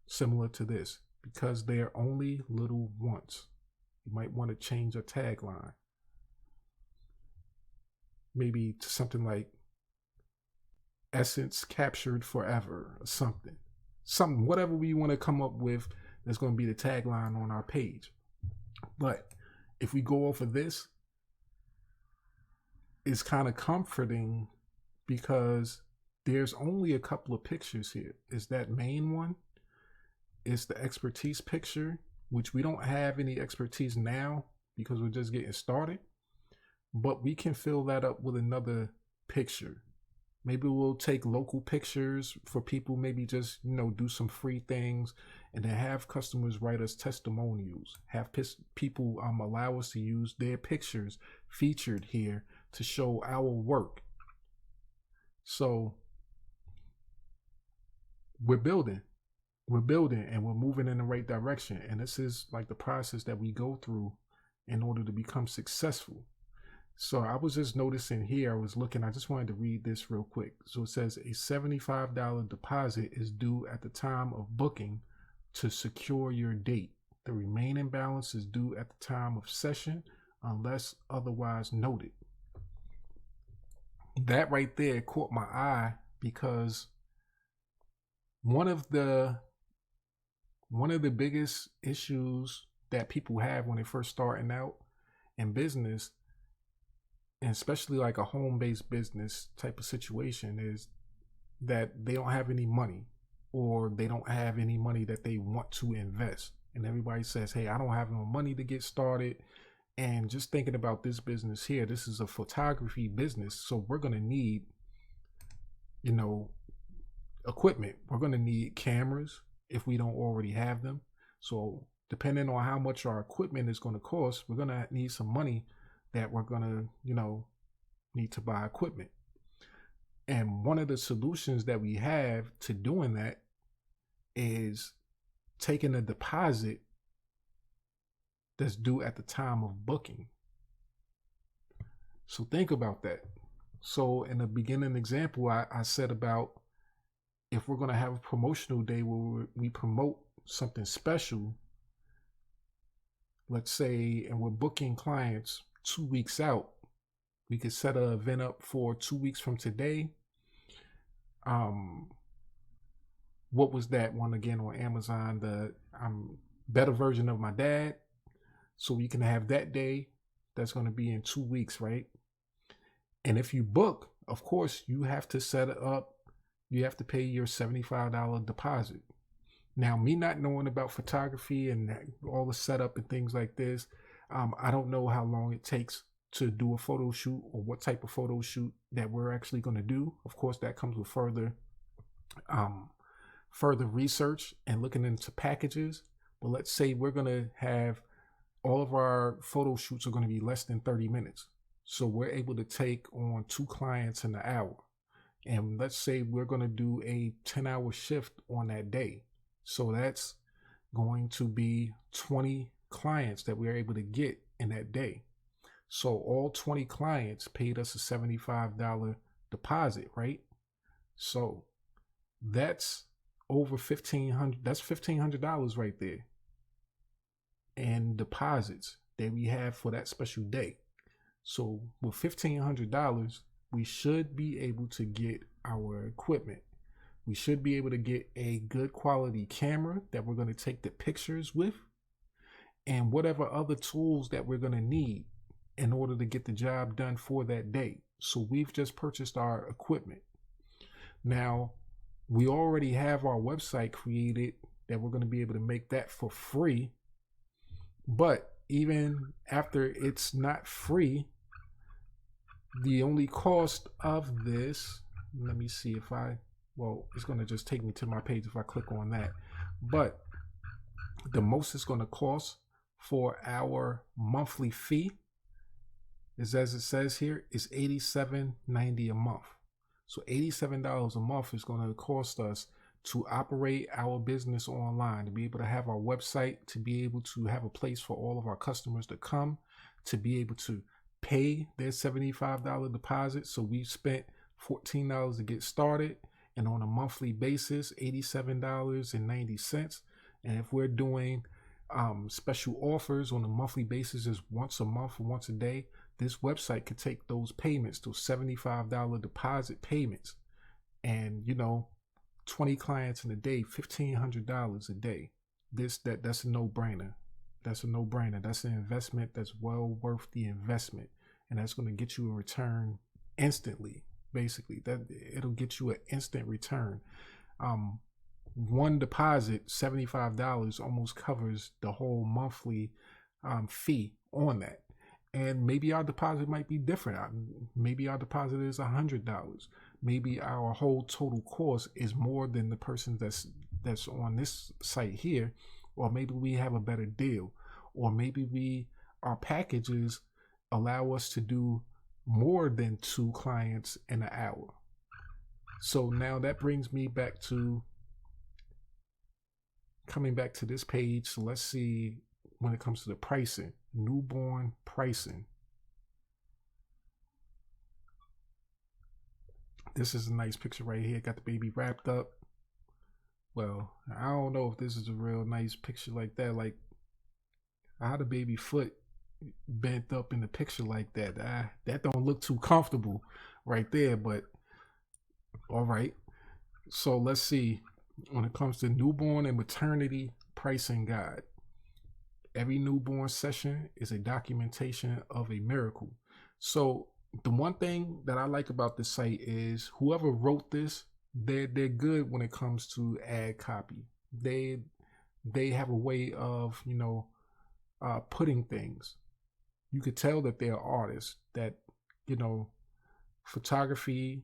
similar to this, because they're only little once. You might want to change a tagline. Maybe to something like essence captured forever, or something. Whatever we want to come up with, that's going to be the tagline on our page. But if we go off of this, it's kind of comforting because there's only a couple of pictures here. Is that main one? It's the expertise picture, which we don't have any expertise now because we're just getting started. But we can fill that up with another picture. Maybe we'll take local pictures for people, maybe just, do some free things, and then have customers write us testimonials, have people allow us to use their pictures featured here to show our work. So we're building and we're moving in the right direction. And this is like the process that we go through in order to become successful. So I was just noticing here, I just wanted to read this real quick. So it says a $75 deposit is due at the time of booking to secure your date. The remaining balance is due at the time of session unless otherwise noted. That right there caught my eye because one of the biggest issues that people have when they're first starting out in business, and especially like a home-based business type of situation, is that they don't have any money, or they don't have any money that they want to invest. And everybody says, hey, I don't have no money to get started. And just thinking about this business here, this is a photography business. So we're going to need, equipment. We're going to need cameras if we don't already have them. So depending on how much our equipment is going to cost, we're going to need some money that we're going to, need to buy equipment. And one of the solutions that we have to doing that is taking a deposit that's due at the time of booking. So think about that. So in the beginning example, I said about if we're going to have a promotional day where we promote something special, let's say, and we're booking clients 2 weeks out, we could set an event up for 2 weeks from today. What was that one again on Amazon? The better version of my dad. So we can have that day. That's going to be in 2 weeks, right? And if you book, of course, you have to set it up. You have to pay your $75 deposit. Now, me not knowing about photography and all the setup and things like this, I don't know how long it takes to do a photo shoot or what type of photo shoot that we're actually going to do. Of course, that comes with further research and looking into packages. But let's say we're going to have all of our photo shoots are going to be less than 30 minutes. So we're able to take on 2 clients in an hour. And let's say we're going to do a 10-hour shift on that day. So that's going to be 20 clients that we're able to get in that day. So all 20 clients paid us a $75 deposit, right? So that's over $1,500. That's $1,500 right there. And deposits that we have for that special day. So with $1,500, we should be able to get our equipment. We should be able to get a good quality camera that we're going to take the pictures with, and whatever other tools that we're going to need in order to get the job done for that day. So we've just purchased our equipment. Now, we already have our website created that we're going to be able to make that for free. But even after it's not free, the only cost of this, let me see if it's going to just take me to my page if I click on that. But the most it's going to cost for our monthly fee is, as it says here, is $87.90 a month. So $87 a month is going to cost us to operate our business online, to be able to have our website, to be able to have a place for all of our customers to come, to be able to pay their $75 deposit. So we spent $14 to get started, and on a monthly basis, $87.90. And if we're doing special offers on a monthly basis, is once a month or once a day, this website could take those payments, those $75 deposit payments, and 20 clients in a day, $1,500 a day. That's a no-brainer. That's a no-brainer. That's an investment that's well worth the investment, and that's going to get you a return instantly. Basically, that it'll get you an instant return. One deposit, $75, almost covers the whole monthly fee on that. And maybe our deposit might be different. Maybe our deposit is $100. Maybe our whole total cost is more than the person that's on this site here. Or maybe we have a better deal. Or maybe our packages allow us to do more than 2 clients in an hour. So now that brings me back to coming back to this page. So let's see when it comes to the pricing. Newborn pricing. This is a nice picture right here. Got the baby wrapped up. Well, I don't know if this is a real nice picture like that. Like, how the baby foot bent up in the picture like that. That don't look too comfortable right there, but all right. So let's see. When it comes to newborn and maternity pricing guide. Every newborn session is a documentation of a miracle. So the one thing that I like about this site is whoever wrote this, they're good when it comes to ad copy. They have a way of putting things. You could tell that they're artists. That photography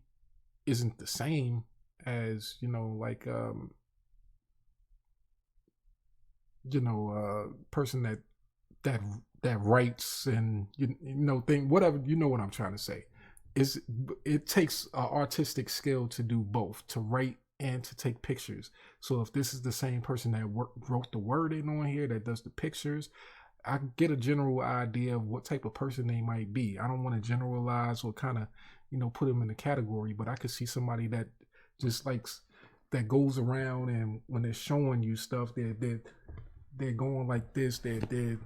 isn't the same as person that writes and thing, whatever, what I'm trying to say is it takes artistic skill to do both, to write and to take pictures. So if this is the same person that wrote the wording on here that does the pictures, I get a general idea of what type of person they might be. I don't want to generalize or kind of put them in a category, but I could see somebody that just likes, that goes around, and when they're showing you stuff, they're going like this. They're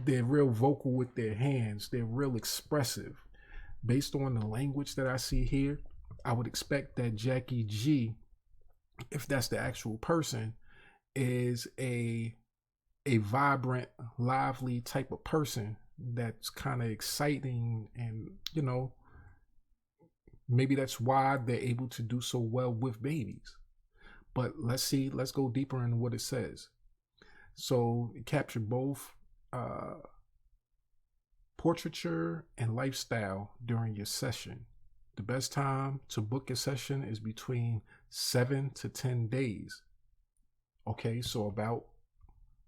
real vocal with their hands. They're real expressive. Based on the language that I see here, I would expect that Jackie G, if that's the actual person, is a vibrant, lively type of person that's kind of exciting, and maybe that's why they're able to do so well with babies. But let's go deeper into what it says. So it captured both portraiture and lifestyle during your session. The best time to book a session is between 7 to 10 days. Okay, so about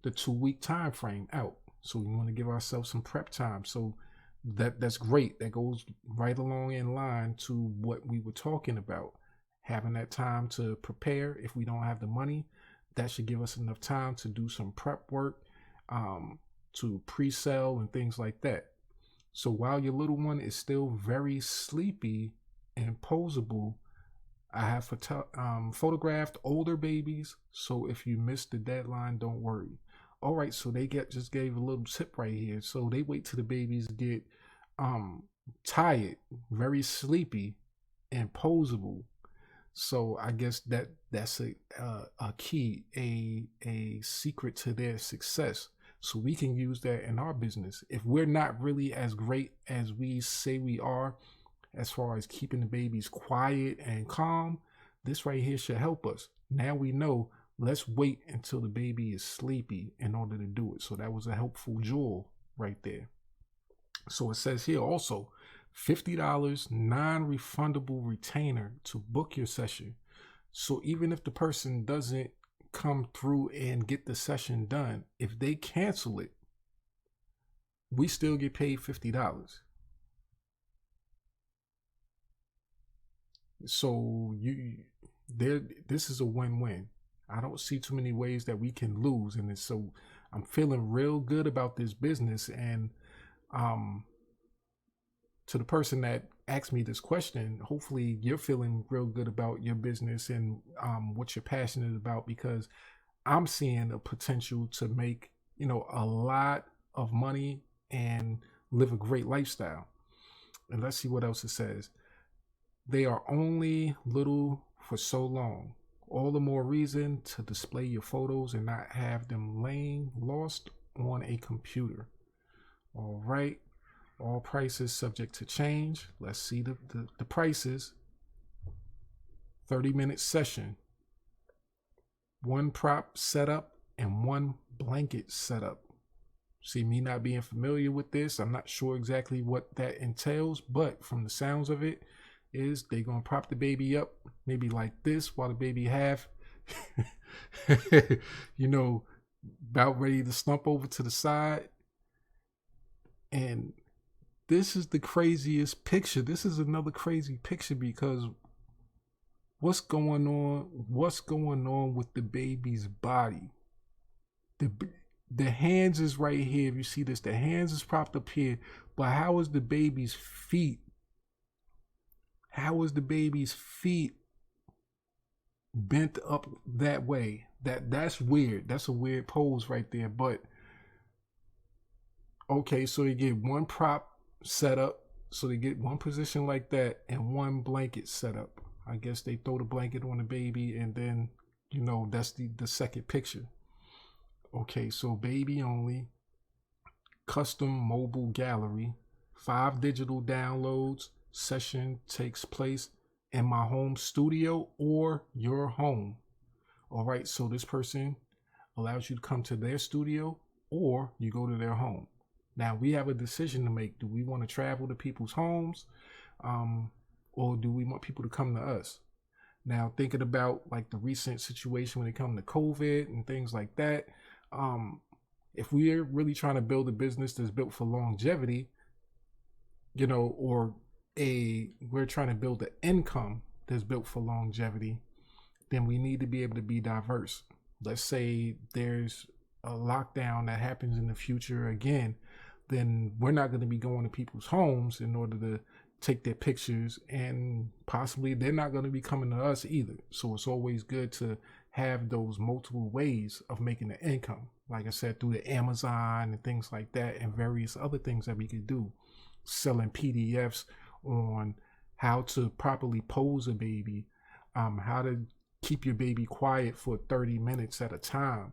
the 2-week time frame out. So we want to give ourselves some prep time. So that's great. That goes right along in line to what we were talking about. Having that time to prepare. If we don't have the money, that should give us enough time to do some prep work, to pre-sell and things like that. So while your little one is still very sleepy and posable, I have photographed older babies. So if you missed the deadline, don't worry. All right, so they just gave a little tip right here. So they wait till the babies get tired, very sleepy, and posable. So I guess that's a key, a secret to their success. So we can use that in our business. If we're not really as great as we say we are, as far as keeping the babies quiet and calm, this right here should help us. Now we know, let's wait until the baby is sleepy in order to do it. So that was a helpful jewel right there. So it says here also, $50 non-refundable retainer to book your session. So even if the person doesn't come through and get the session done, if they cancel it, we still get paid $50. So this is a win-win. I don't see too many ways that we can lose in this. So I'm feeling real good about this business. And to the person that asked me this question, hopefully you're feeling real good about your business and what you're passionate about, because I'm seeing a potential to make, a lot of money and live a great lifestyle. And let's see what else it says. They are only little for so long. All the more reason to display your photos and not have them laying lost on a computer. All right. All prices subject to change. Let's see the prices. 30-minute session. 1 prop setup and 1 blanket setup. See, me not being familiar with this, I'm not sure exactly what that entails, but from the sounds of it, is they gonna prop the baby up maybe like this while the baby half about ready to slump over to the side. And this is the craziest picture. This is another crazy picture, because what's going on with the baby's body? The hands is right here. If you see this, the hands is propped up here, but how is the baby's feet? How is the baby's feet bent up that way? That's weird. That's a weird pose right there. But okay, so they get 1 prop set up. So they get 1 position like that and 1 blanket set up. I guess they throw the blanket on the baby, and then that's the second picture. Okay, so baby only, custom mobile gallery, 5 digital downloads. Session takes place in my home studio or your home. All right, so this person allows you to come to their studio or you go to their home. Now we have a decision to make. Do we want to travel to people's homes, or do we want people to come to us? Now, thinking about like the recent situation when it comes to COVID and things like that, if we're really trying to build a business that's built for longevity, or we're trying to build an income that's built for longevity, then we need to be able to be diverse. Let's say there's a lockdown that happens in the future again, then we're not going to be going to people's homes in order to take their pictures, and possibly they're not going to be coming to us either. So it's always good to have those multiple ways of making an income. Like I said, through the Amazon and things like that, and various other things that we could do. Selling PDFs on how to properly pose a baby, how to keep your baby quiet for 30 minutes at a time.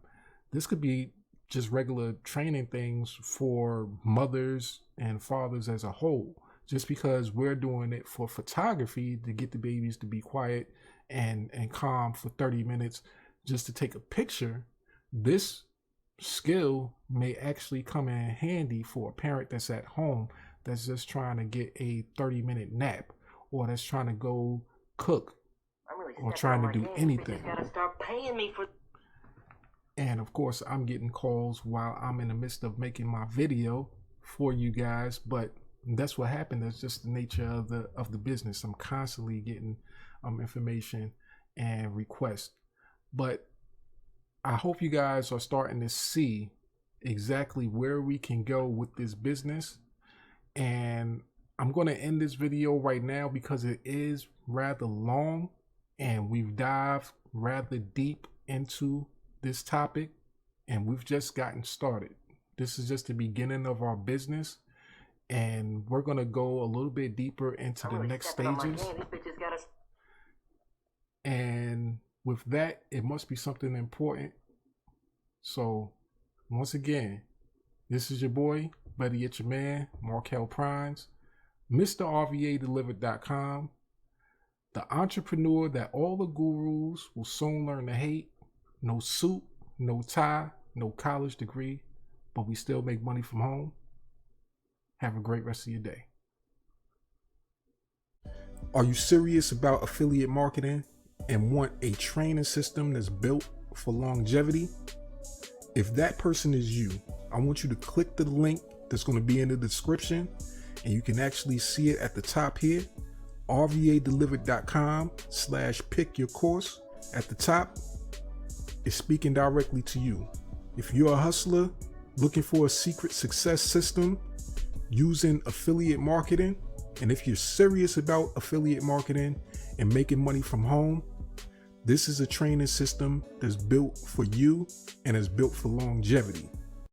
This could be just regular training things for mothers and fathers as a whole. Just because we're doing it for photography to get the babies to be quiet and calm for 30 minutes just to take a picture, this skill may actually come in handy for a parent that's at home that's just trying to get a 30-minute nap, or that's trying to go cook, or trying to do anything. Gotta start paying me for. And of course, I'm getting calls while I'm in the midst of making my video for you guys, but that's what happened. That's just the nature of the business. I'm constantly getting information and requests, but I hope you guys are starting to see exactly where we can go with this business. And I'm going to end this video right now because it is rather long and we've dived rather deep into this topic and we've just gotten started. This is just the beginning of our business, and we're going to go a little bit deeper into the next stages. And with that, it must be something important. So once again, this is your boy, better yet your man, Markel Prines, MrRVADelivered.com, the entrepreneur that all the gurus will soon learn to hate. No suit, no tie, no college degree, but we still make money from home. Have a great rest of your day. Are you serious about affiliate marketing and want a training system that's built for longevity? If that person is you, I want you to click the link that's going to be in the description, and you can actually see it at the top here, rvadelivered.com/pick your course. At the top, it's speaking directly to you. If you're a hustler looking for a secret success system using affiliate marketing, and if you're serious about affiliate marketing and making money from home, this is a training system that's built for you and is built for longevity.